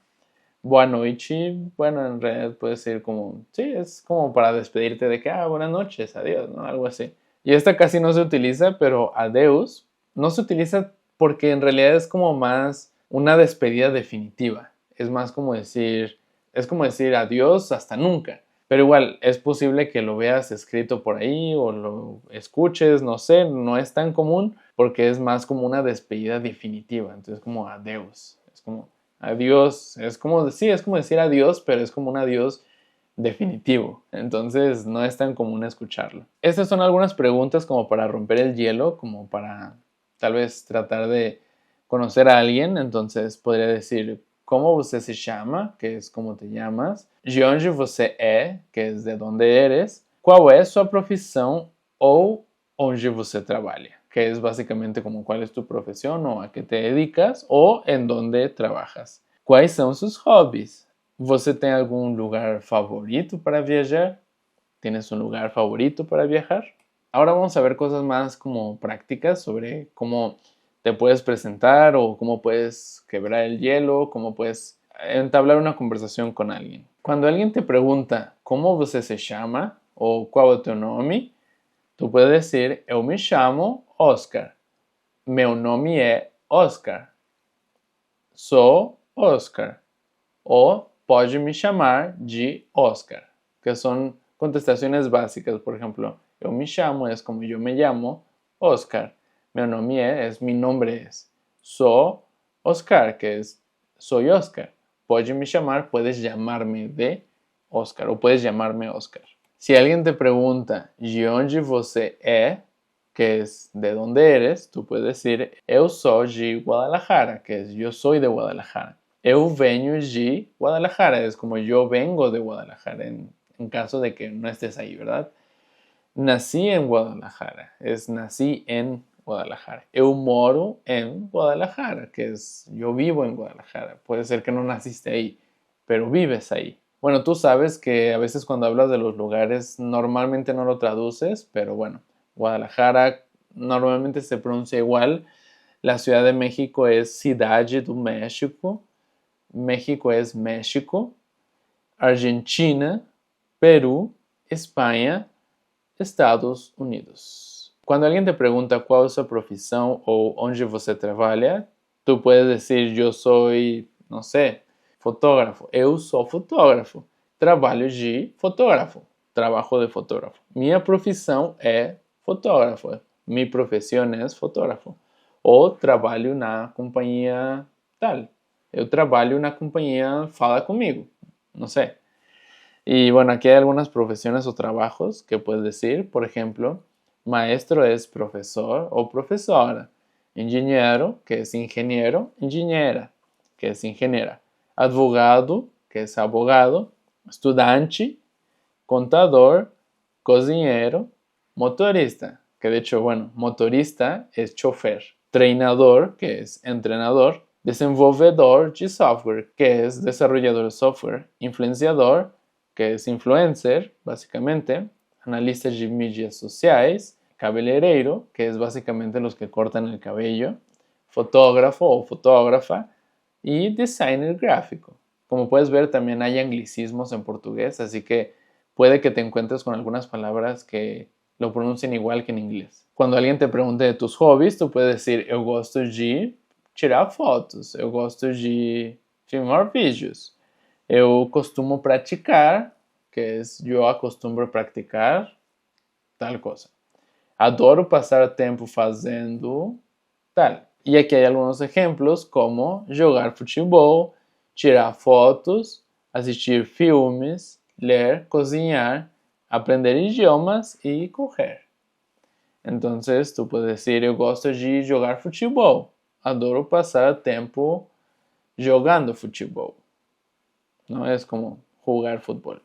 Boa noite, bueno, en realidad puede ser como, sí, es como para despedirte de que, buenas noches, adiós, ¿no? Algo así. Y esta casi no se utiliza, pero adeus no se utiliza porque en realidad es como más una despedida definitiva. Es como decir adiós hasta nunca. Pero igual, es posible que lo veas escrito por ahí o lo escuches, no sé, no es tan común porque es más como una despedida definitiva. Entonces, como adeus. Es como adiós. Sí, es como decir adiós, pero es como un adiós definitivo. Entonces, no es tan común escucharlo. Estas son algunas preguntas como para romper el hielo, como para tal vez tratar de conocer a alguien. Entonces, podría decir, ¿cómo você se chama? Que es cómo te llamas. De onde você é? Que es de dónde eres. ¿Cuál es sua profissão ou onde você trabalha? Que es básicamente como cuál es tu profesión o a qué te dedicas o en dónde trabajas. ¿Cuáles son sus hobbies? ¿Você tem algum lugar favorito para viajar? ¿Tienes un lugar favorito para viajar? Ahora vamos a ver cosas más como prácticas sobre cómo te puedes presentar o cómo puedes quebrar el hielo, cómo puedes entablar una conversación con alguien. Cuando alguien te pregunta ¿cómo você se chama? O ¿qual é o teu nome? Tú puedes decir eu me chamo Oscar. Meu nome é Oscar. Sou Oscar. O pode me chamar de Oscar, que son contestaciones básicas. Por ejemplo, eu me chamo es como yo me llamo Oscar. Meu nome es mi nombre es. Sou Oscar, que es soy Oscar. Pode me chamar, puedes llamarme de Oscar o puedes llamarme Oscar. Si alguien te pregunta de onde você é, que es de dónde eres, tú puedes decir eu sou de Guadalajara, que es yo soy de Guadalajara. Eu venho de Guadalajara, es como yo vengo de Guadalajara, en caso de que no estés ahí, ¿verdad? Nací en Guadalajara, es nací en Guadalajara. Eu moro en Guadalajara, que es yo vivo en Guadalajara. Puede ser que no naciste ahí, pero vives ahí. Bueno, tú sabes que a veces cuando hablas de los lugares normalmente no lo traduces, pero bueno, Guadalajara normalmente se pronuncia igual. La Ciudad de México es Cidade do México. México es México. Argentina, Perú, España, Estados Unidos. Cuando alguien te pregunta cuál es su profesión o onde você trabalha, tú puedes decir yo soy, no sé, fotógrafo. Eu sou fotógrafo. Trabalho de fotógrafo. Trabajo de fotógrafo. Minha profissão é fotógrafo. Mi profesión es fotógrafo. O trabalho na companhia tal. Eu trabalho na companhia Fala Comigo. No sé. Y bueno, aquí hay algunas profesiones o trabajos que puedes decir. Por ejemplo, maestro es profesor o profesora. Ingeniero, que es ingeniero, ingeniera, que es ingeniera. Advogado, que es abogado. Estudante, contador, cocinero, motorista, que de hecho, bueno, motorista es chofer. Treinador, que es entrenador. Desenvolvedor de software, que es desarrollador de software. Influenciador, que es influencer, básicamente. Analista de mídias sociais. Cabeleireiro, que es básicamente los que cortan el cabello. Fotógrafo o fotógrafa. Y designer gráfico. Como puedes ver, también hay anglicismos en portugués, así que puede que te encuentres con algunas palabras que lo pronuncien igual que en inglés. Cuando alguien te pregunte de tus hobbies, tú puedes decir eu gosto de tirar fotos, eu gosto de filmar vídeos, eu costumo praticar, que es yo acostumbro practicar tal cosa. Adoro pasar tempo fazendo tal. Y aquí hay algunos ejemplos como jogar futebol, tirar fotos, assistir filmes, ler, cozinhar, aprender idiomas y correr. Entonces tú puedes decir eu gosto de jogar futebol. Adoro pasar tempo jogando futebol. No es como jugar fútbol.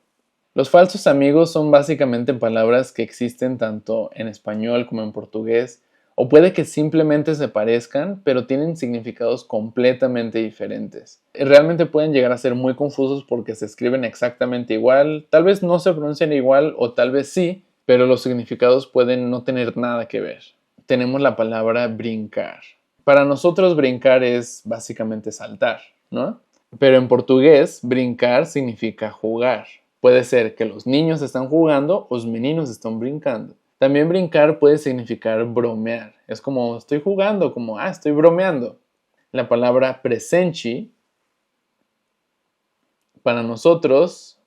Los falsos amigos son básicamente palabras que existen tanto en español como en portugués, o puede que simplemente se parezcan, pero tienen significados completamente diferentes. Realmente pueden llegar a ser muy confusos porque se escriben exactamente igual, tal vez no se pronuncian igual o tal vez sí, pero los significados pueden no tener nada que ver. tenemos la palabra brincar. Para nosotros brincar es básicamente saltar, ¿no? Pero en portugués, brincar significa jugar. Puede ser que los niños están jugando o los meninos están brincando. También brincar puede significar bromear. Es como estoy jugando, como estoy bromeando. La palabra presente, para nosotros,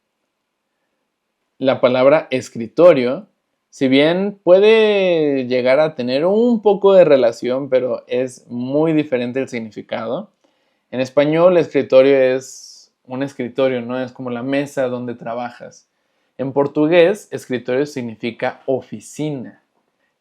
la palabra escritorio, si bien puede llegar a tener un poco de relación, pero es muy diferente el significado. En español, escritorio es un escritorio, ¿no? Es como la mesa donde trabajas. En portugués, escritorio significa oficina.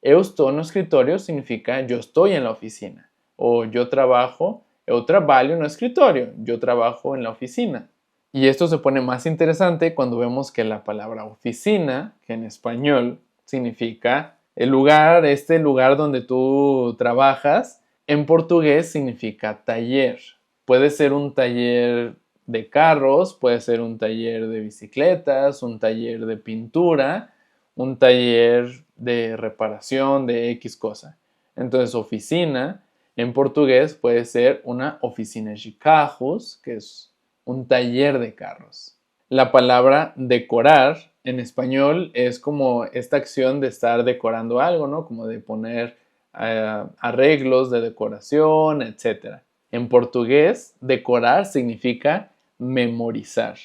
Eu estou no escritório significa yo estoy en la oficina. O yo trabalho no escritorio, yo trabajo en la oficina. Y esto se pone más interesante cuando vemos que la palabra oficina, que en español significa el lugar, este lugar donde tú trabajas, en portugués significa taller. Puede ser un taller de carros, puede ser un taller de bicicletas, un taller de pintura, un taller de reparación de X cosa. Entonces, oficina en portugués puede ser una oficina de carros, que es un taller de carros. La palabra decorar en español es como esta acción de estar decorando algo, ¿no? Como de poner arreglos de decoración, etc. En portugués, decorar significa memorizar.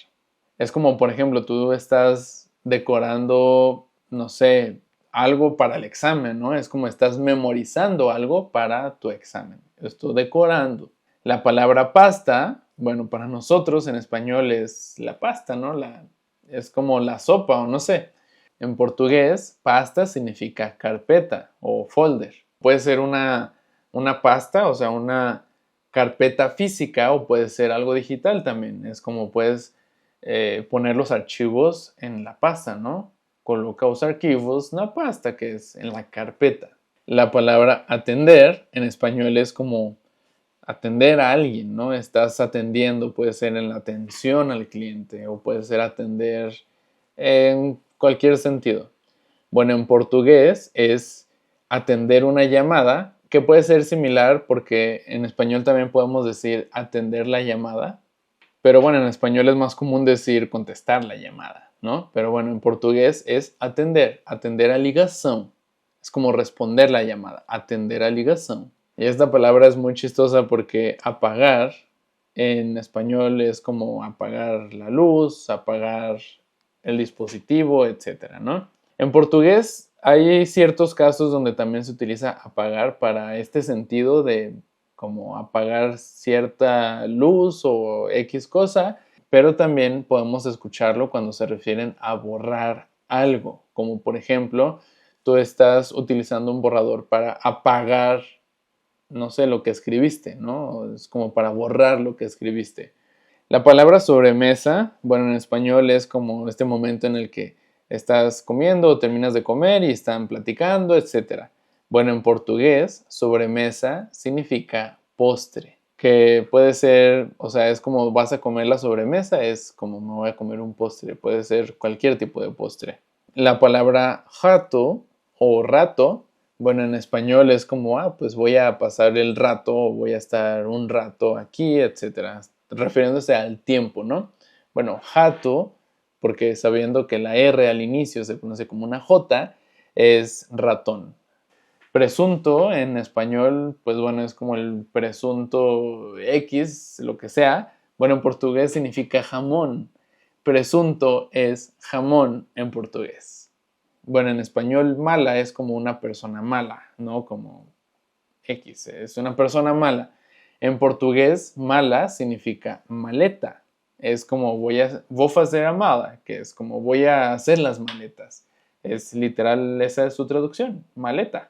Es como, por ejemplo, tú estás decorando, no sé, algo para el examen, ¿no? Es como estás memorizando algo para tu examen. Estoy decorando. La palabra pasta, bueno, para nosotros en español es la pasta, ¿no? Es como la sopa o no sé. En portugués, pasta significa carpeta o folder. Puede ser una pasta, o sea, una carpeta física o puede ser algo digital también. Es como puedes poner los archivos en la pasta, ¿no? Coloca los archivos en la pasta, que es en la carpeta. La palabra atender en español es como atender a alguien, ¿no? Estás atendiendo, puede ser en la atención al cliente o puede ser atender en cualquier sentido. Bueno, en portugués es atender una llamada, que puede ser similar porque en español también podemos decir atender la llamada, pero bueno, en español es más común decir contestar la llamada, ¿no? Pero bueno, en portugués es atender a ligação. Es como responder la llamada, atender a ligação. Y esta palabra es muy chistosa porque apagar en español es como apagar la luz, apagar el dispositivo, etcétera, ¿no? En portugués hay ciertos casos donde también se utiliza apagar para este sentido de como apagar cierta luz o X cosa, pero también podemos escucharlo cuando se refieren a borrar algo, como por ejemplo, tú estás utilizando un borrador para apagar, no sé, lo que escribiste, ¿no? Es como para borrar lo que escribiste. La palabra sobremesa, bueno, en español es como este momento en el que estás comiendo o terminas de comer y están platicando, etc. Bueno, en portugués, sobremesa significa postre, que puede ser, o sea, es como vas a comer la sobremesa, es como me voy a comer un postre, puede ser cualquier tipo de postre. La palabra jato o rato, bueno, en español es como, pues voy a pasar el rato, o voy a estar un rato aquí, etc. Refiriéndose al tiempo, ¿no? Bueno, jato, porque sabiendo que la R al inicio se conoce como una J, es ratón. Presunto en español, pues bueno, es como el presunto X, lo que sea. Bueno, en portugués significa jamón. Presunto es jamón en portugués. Bueno, en español mala es como una persona mala, ¿no? Como X, es una persona mala. En portugués, mala significa maleta. Es como vou fazer a mala, que es como voy a hacer las maletas. Es literal, esa es su traducción, maleta.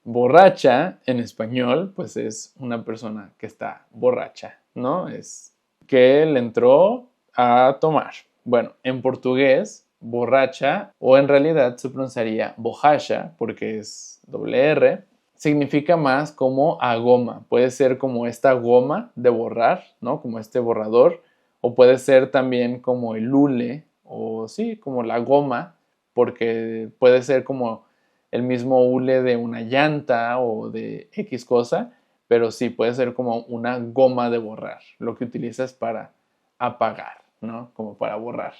Borracha en español, pues es una persona que está borracha, ¿no? Es que le entró a tomar. Bueno, en portugués, borracha, o en realidad se pronunciaría borracha, porque es doble R, significa más como a goma. Puede ser como esta goma de borrar, ¿no? Como este borrador, o puede ser también como el hule, o sí, como la goma, porque puede ser como el mismo hule de una llanta o de X cosa, pero sí puede ser como una goma de borrar, lo que utilizas para apagar, ¿no? Como para borrar.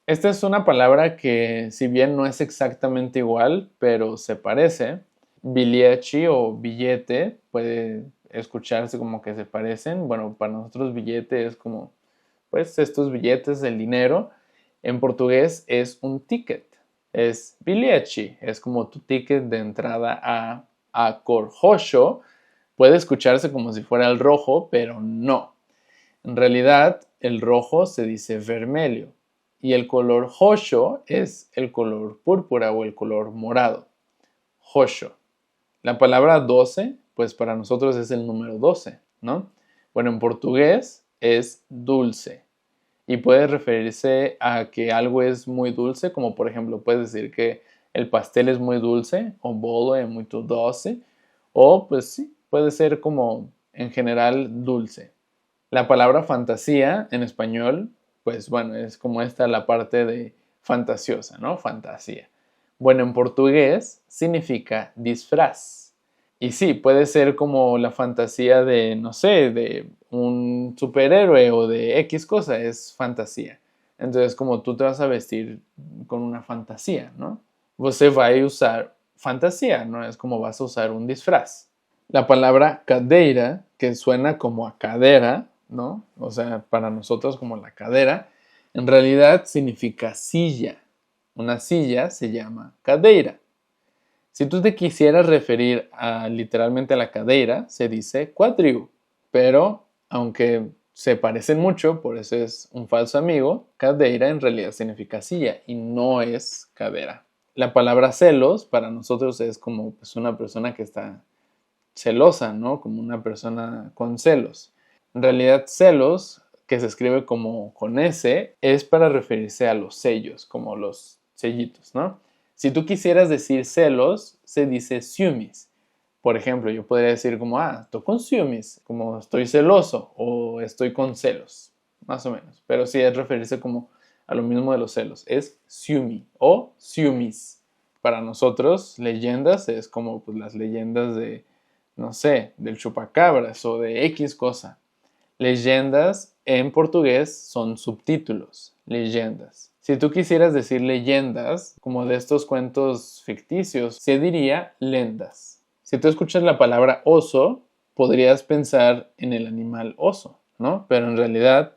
Esta es una palabra que, si bien no es exactamente igual, pero se parece. Bilieci o billete puede escucharse como que se parecen. Bueno, para nosotros billete es como, pues, estos billetes del dinero. En portugués es un ticket. Es bilhete, es como tu ticket de entrada a cor roxo. Puede escucharse como si fuera el rojo, pero no. En realidad, el rojo se dice vermelho y el color roxo es el color púrpura o el color morado. Roxo. La palabra 12, pues para nosotros es el número 12, ¿no? Bueno, en portugués es dulce y puede referirse a que algo es muy dulce, como por ejemplo puedes decir que el pastel es muy dulce o bolo es muy doce, o pues sí, puede ser como en general dulce. La palabra fantasía en español, pues bueno, es como esta la parte de fantasiosa, ¿no? Fantasía. Bueno, en portugués significa disfraz. Y sí, puede ser como la fantasía de, no sé, de un superhéroe o de X cosa, es fantasía. Entonces, como tú te vas a vestir con una fantasía, ¿no? Você vai usar fantasía, ¿no? Es como vas a usar un disfraz. La palabra cadeira, que suena como a cadera, ¿no? O sea, para nosotros como la cadera, en realidad significa silla. Una silla se llama cadeira. Si tú te quisieras referir literalmente a la cadeira, se dice quadril. Pero, aunque se parecen mucho, por eso es un falso amigo, cadeira en realidad significa silla y no es cadera. La palabra celos para nosotros es como pues, una persona que está celosa, ¿no? Como una persona con celos. En realidad, celos, que se escribe como con S, es para referirse a los sellos, como los sellitos, ¿no? Si tú quisieras decir celos, se dice ciúmes. Por ejemplo, yo podría decir como, estoy con ciúmes, como estoy celoso o estoy con celos, más o menos. Pero sí es referirse como a lo mismo de los celos. Es ciumi o ciúmis. Para nosotros, leyendas es como pues, las leyendas de, no sé, del chupacabras o de X cosa. Leyendas en portugués son subtítulos, leyendas. Si tú quisieras decir leyendas, como de estos cuentos ficticios, se diría lendas. Si tú escuchas la palabra oso, podrías pensar en el animal oso, ¿no? Pero en realidad,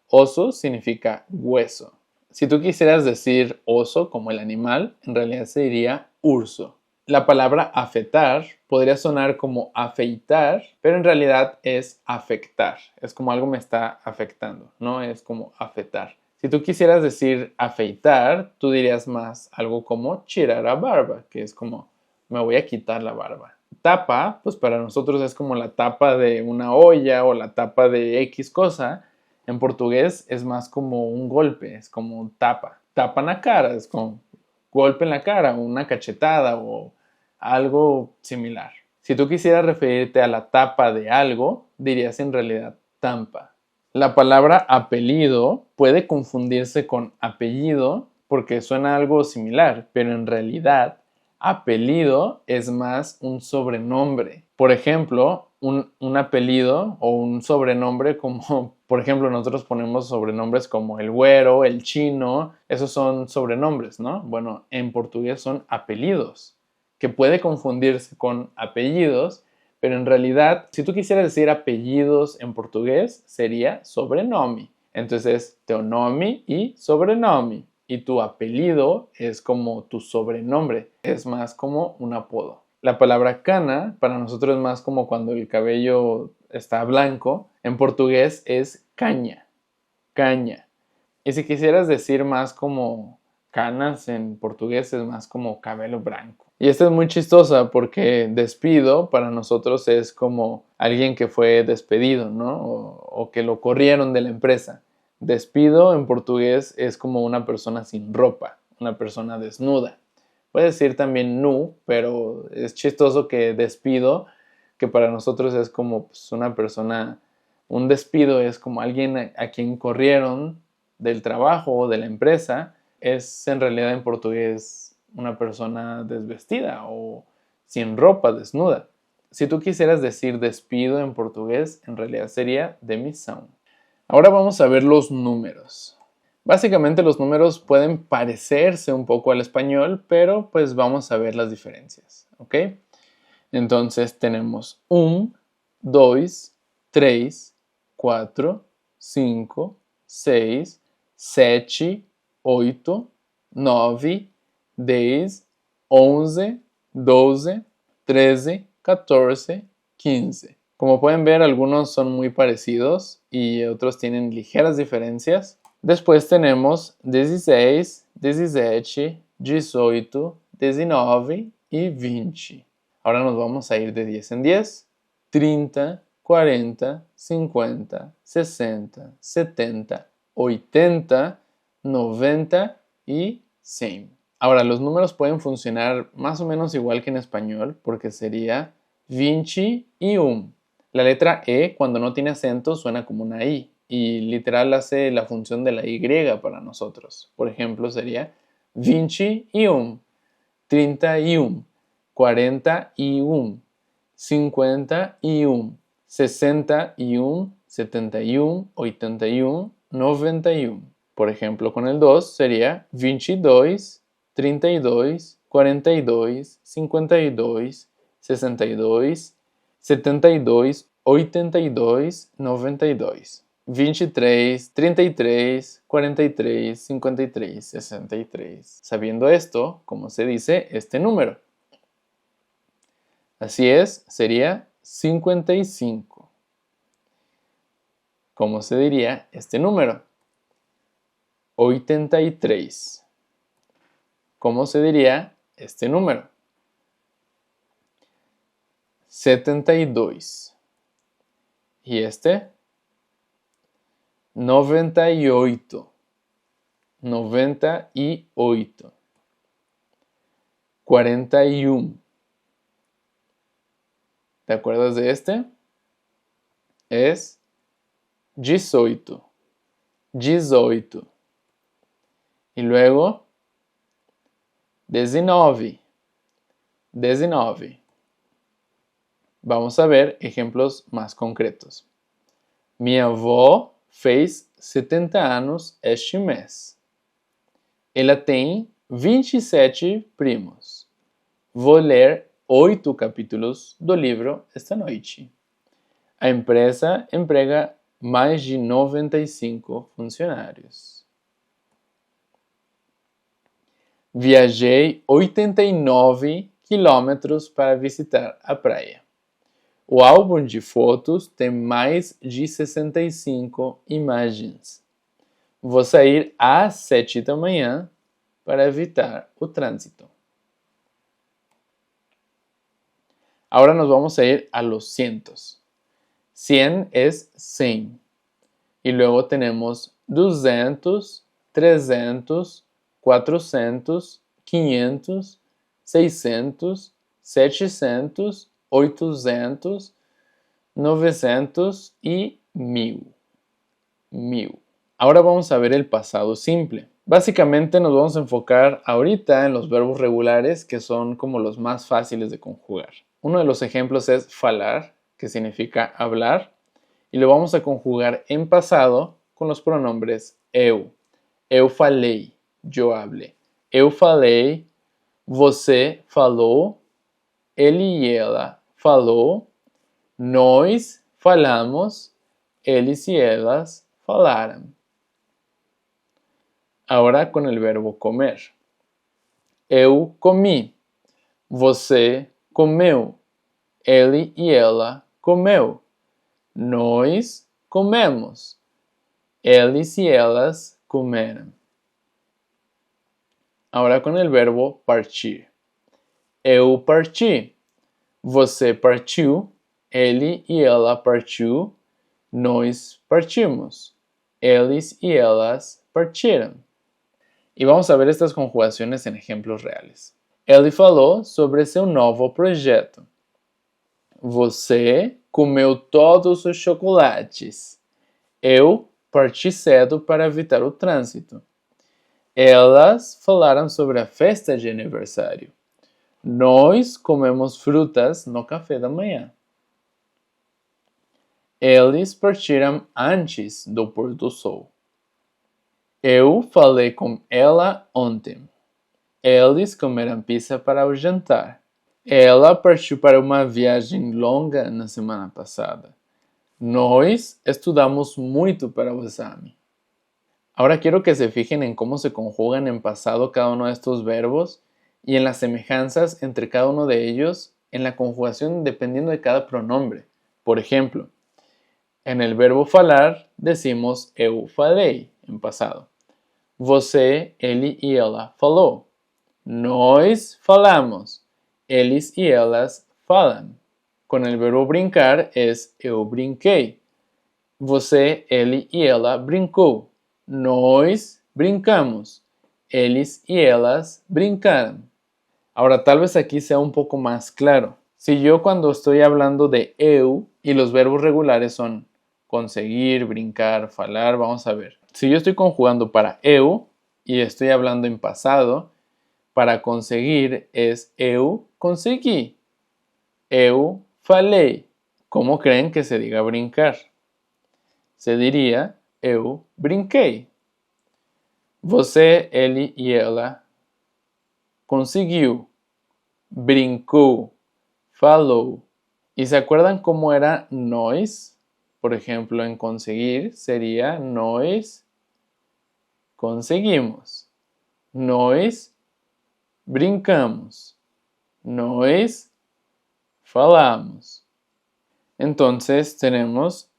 oso significa hueso. Si tú quisieras decir oso como el animal, en realidad se diría urso. La palabra afetar podría sonar como afeitar, pero en realidad es afectar. Es como algo me está afectando, no es como afetar. Si tú quisieras decir afeitar, tú dirías más algo como tirar a barba, que es como me voy a quitar la barba. Tapa, pues para nosotros es como la tapa de una olla o la tapa de X cosa. En portugués es más como un golpe, es como tapa. Tapa en la cara, es como golpe en la cara, una cachetada o algo similar. Si tú quisieras referirte a la tapa de algo, dirías en realidad tampa. La palabra apellido puede confundirse con apellido porque suena algo similar, pero en realidad apellido es más un sobrenombre. Por ejemplo, un apellido o un sobrenombre como, por ejemplo, nosotros ponemos sobrenombres como el güero, el chino, esos son sobrenombres, ¿no? Bueno, en portugués son apellidos, que puede confundirse con apellidos, pero en realidad, si tú quisieras decir apellidos en portugués, sería sobrenome. Entonces, teu nome y sobrenome. Y tu apellido es como tu sobrenombre, es más como un apodo. La palabra cana para nosotros es más como cuando el cabello está blanco. En portugués es caña, caña. Y si quisieras decir más como canas en portugués es más como cabello blanco. Y esta es muy chistosa porque despido para nosotros es como alguien que fue despedido, ¿no? O que lo corrieron de la empresa. Despido en portugués es como una persona sin ropa, una persona desnuda. Puede decir también nu, pero es chistoso que despido, que para nosotros es como pues, una persona, un despido es como alguien a quien corrieron del trabajo o de la empresa, es en realidad en portugués una persona desvestida o sin ropa, desnuda. Si tú quisieras decir despido en portugués, en realidad sería demissão. Ahora vamos a ver los números. Básicamente los números pueden parecerse un poco al español, pero pues vamos a ver las diferencias, ¿ok? Entonces tenemos 1, 2, 3, 4, 5, 6, 7, 8, 9, 10, 11, 12, 13, 14, 15. Como pueden ver, algunos son muy parecidos y otros tienen ligeras diferencias. Después tenemos 16, 17, 18, 19 y 20. Ahora nos vamos a ir de 10 en 10. 30, 40, 50, 60, 70, 80, 90 y 100. Ahora, los números pueden funcionar más o menos igual que en español porque sería 20 y 1. La letra E, cuando no tiene acento, suena como una I y literal hace la función de la Y para nosotros. Por ejemplo, sería 21, 31, 41, 51, 61, 71, 81, 91. Por ejemplo, con el 2 sería 22, 32, 42, 52, 62, 72, 82, 92. 23, 33, 43, 53, 63. Sabiendo esto, ¿cómo se dice este número? Así es, sería 55. ¿Cómo se diría este número? 83. ¿Cómo se diría este número? 72. ¿Y este? 98. 98. 41. ¿Te acuerdas de este? Es 18. 18. Y luego 19. 19. Vamos a ver ejemplos más concretos. Minha avó fez 70 anos este mês. Ela tem 27 primos. Vou ler 8 capítulos do livro esta noite. A empresa emprega mais de 95 funcionários. Viajei 89 quilômetros para visitar a praia. O álbum de fotos tem mais de 65 imagens. Vou sair às 7 da manhã para evitar o trânsito. Ahora nos vamos a ir a los cientos. 100 es 100. Y luego tenemos 200, 300, 400, 500, 600, 700, 800, 900 y 1000. 1000. Ahora vamos a ver el pasado simple. Básicamente nos vamos a enfocar ahorita en los verbos regulares que son como los más fáciles de conjugar. Uno de los ejemplos es falar, que significa hablar, y lo vamos a conjugar en pasado con los pronombres eu. Eu falei, yo hablé. Eu falei, você falou, ele e ela falou, nós falamos, eles y elas falaram. Ahora con el verbo comer. Eu comi, você comeu, ele e ela comeu, nós comemos, eles e elas comeram. Ahora con el verbo partir. Eu parti, você partiu, ele e ela partiu, nós partimos, eles e elas partiram. E vamos a ver estas conjugações em ejemplos reales. Ele falou sobre seu novo projeto. Você comeu todos os chocolates. Eu parti cedo para evitar o trânsito. Elas falaram sobre a festa de aniversário. Nós comemos frutas no café da manhã. Eles partiram antes do pôr do sol. Eu falei com ela ontem. Eles comeram pizza para o jantar. Ela partiu para uma viagem longa na semana passada. Nós estudamos muito para o exame. Ahora quiero que se fijen en cómo se conjugan en pasado cada uno de estos verbos y en las semejanzas entre cada uno de ellos en la conjugación dependiendo de cada pronombre. Por ejemplo, en el verbo falar decimos eu falei en pasado. Você, ele e ela falou. Nós falamos. Eles e elas falam. Con el verbo brincar es eu brinquei. Você, ele e ela brincou. Nós brincamos. Eles y elas brincaron. Ahora tal vez aquí sea un poco más claro. Si yo cuando estoy hablando de eu y los verbos regulares son conseguir, brincar, falar, vamos a ver. Si yo estoy conjugando para eu y estoy hablando en pasado, para conseguir es eu consegui. Eu falei. ¿Cómo creen que se diga brincar? Se diría eu brinquei. Você, ele e ela conseguiu, brincou, falou. ¿Y se acuerdan cómo era nós? Por ejemplo, en conseguir sería nós conseguimos. Nós brincamos. Nós falamos. Entonces tenemos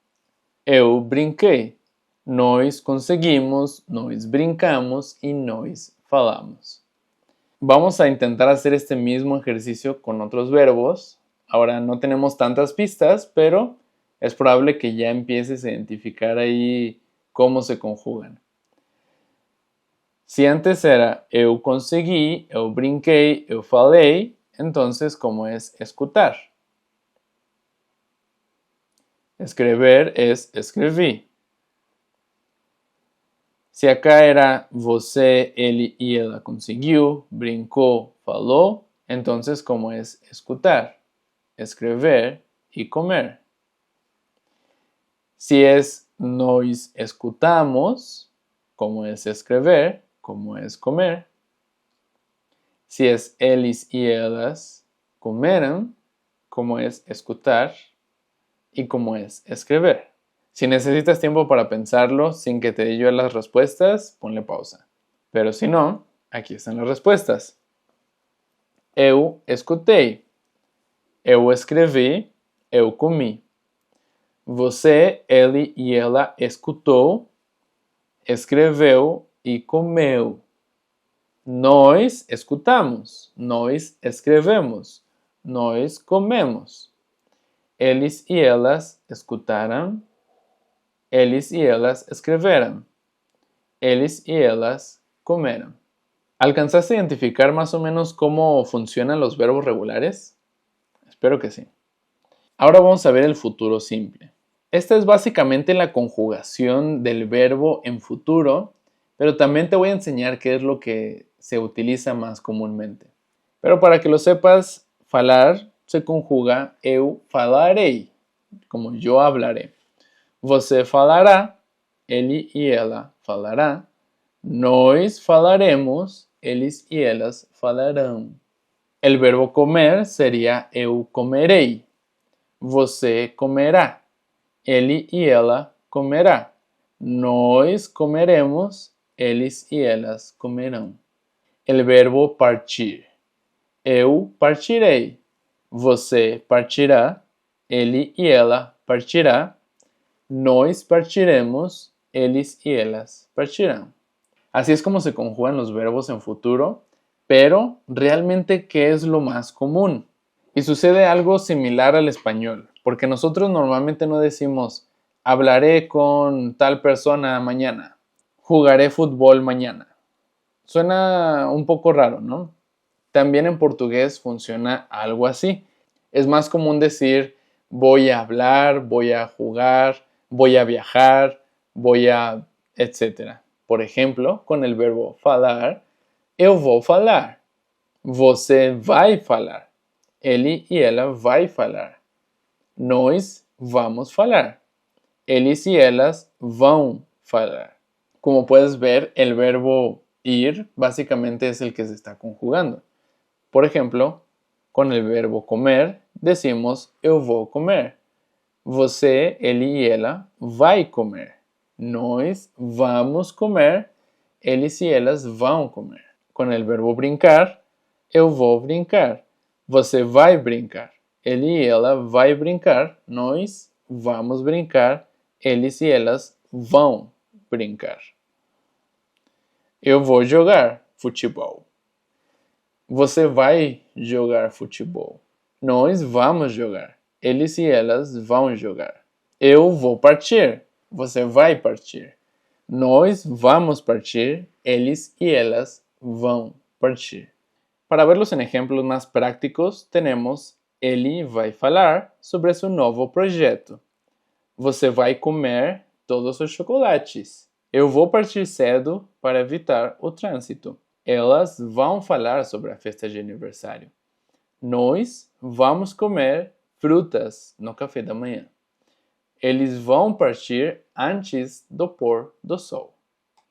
eu brinquei. Nós conseguimos, nós brincamos y nós falamos. Vamos a intentar hacer este mismo ejercicio con otros verbos. Ahora no tenemos tantas pistas, pero es probable que ya empieces a identificar ahí cómo se conjugan. Si antes era eu consegui, eu brinquei, eu falei, entonces ¿cómo es escutar? Escrever es escrevi. Se acá era você, ele e ela conseguiu, brincou, falou, entonces ¿cómo es escutar? Escrever y comer. Si es nós escutamos, ¿cómo es escrever? ¿Cómo es comer? Si es eles y elas comeram, ¿cómo es escutar? Y cómo es escribir. Si necesitas tiempo para pensarlo sin que te dé yo las respuestas, ponle pausa. Pero si no, aquí están las respuestas. Eu escutei. Eu escrevi. Eu comi. Você, ele e ela escutou, escreveu e comeu. Nós escutamos. Nós escrevemos. Nós comemos. Eles e elas escutaram. Eles y elas escreveram. Eles y elas comeram. ¿Alcanzaste a identificar más o menos cómo funcionan los verbos regulares? Espero que sí. Ahora vamos a ver el futuro simple. Esta es básicamente la conjugación del verbo en futuro, pero también te voy a enseñar qué es lo que se utiliza más comúnmente. Pero para que lo sepas, falar se conjuga eu falarei, como yo hablaré. Você falará, ele e ela falará. Nós falaremos, eles e elas falarão. El verbo comer sería eu comerei. Você comerá, ele e ela comerá. Nós comeremos, eles e elas comerão. El verbo partir. Eu partirei. Você partirá, ele e ela partirá. Nós partiremos, eles y elas partirán. Así es como se conjugan los verbos en futuro, pero realmente ¿qué es lo más común? Y sucede algo similar al español, porque nosotros normalmente no decimos hablaré con tal persona mañana, jugaré fútbol mañana. Suena un poco raro, ¿no? También en portugués funciona algo así. Es más común decir voy a hablar, voy a jugar, voy a viajar, voy a, etc. Por ejemplo, con el verbo falar, eu vou falar. Você vai falar. Ele e ela vai falar. Nós vamos falar. Eles y elas vão falar. Como puedes ver, el verbo ir básicamente es el que se está conjugando. Por ejemplo, con el verbo comer decimos eu vou comer. Você, ele e ela vai comer. Nós vamos comer. Eles e elas vão comer. Com el verbo brincar, eu vou brincar. Você vai brincar. Ele e ela vai brincar. Nós vamos brincar. Eles e elas vão brincar. Eu vou jogar futebol. Você vai jogar futebol. Nós vamos jogar. Eles e elas vão jogar. Eu vou partir. Você vai partir. Nós vamos partir. Eles e elas vão partir. Para verlos en ejemplos más prácticos, tenemos ele vai falar sobre su novo projeto. Você vai comer todos os chocolates. Eu vou partir cedo para evitar o trânsito. Elas vão falar sobre a festa de aniversário. Nós vamos comer frutas no café da manhã. Eles vão partir antes do pôr do sol.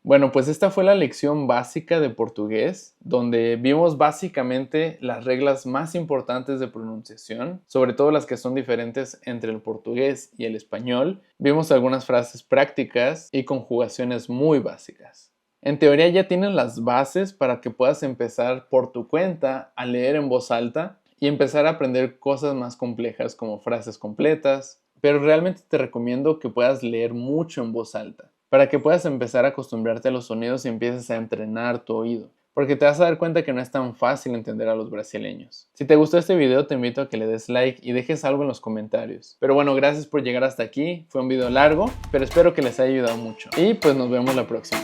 Bueno, pues esta fue la lección básica de portugués, donde vimos básicamente las reglas más importantes de pronunciación, sobre todo las que son diferentes entre el portugués y el español. Vimos algunas frases prácticas y conjugaciones muy básicas. En teoría ya tienes las bases para que puedas empezar por tu cuenta a leer en voz alta y empezar a aprender cosas más complejas como frases completas, pero realmente te recomiendo que puedas leer mucho en voz alta, para que puedas empezar a acostumbrarte a los sonidos y empieces a entrenar tu oído, porque te vas a dar cuenta que no es tan fácil entender a los brasileños. Si te gustó este video te invito a que le des like y dejes algo en los comentarios. Pero bueno, gracias por llegar hasta aquí, fue un video largo, pero espero que les haya ayudado mucho. Y pues nos vemos la próxima.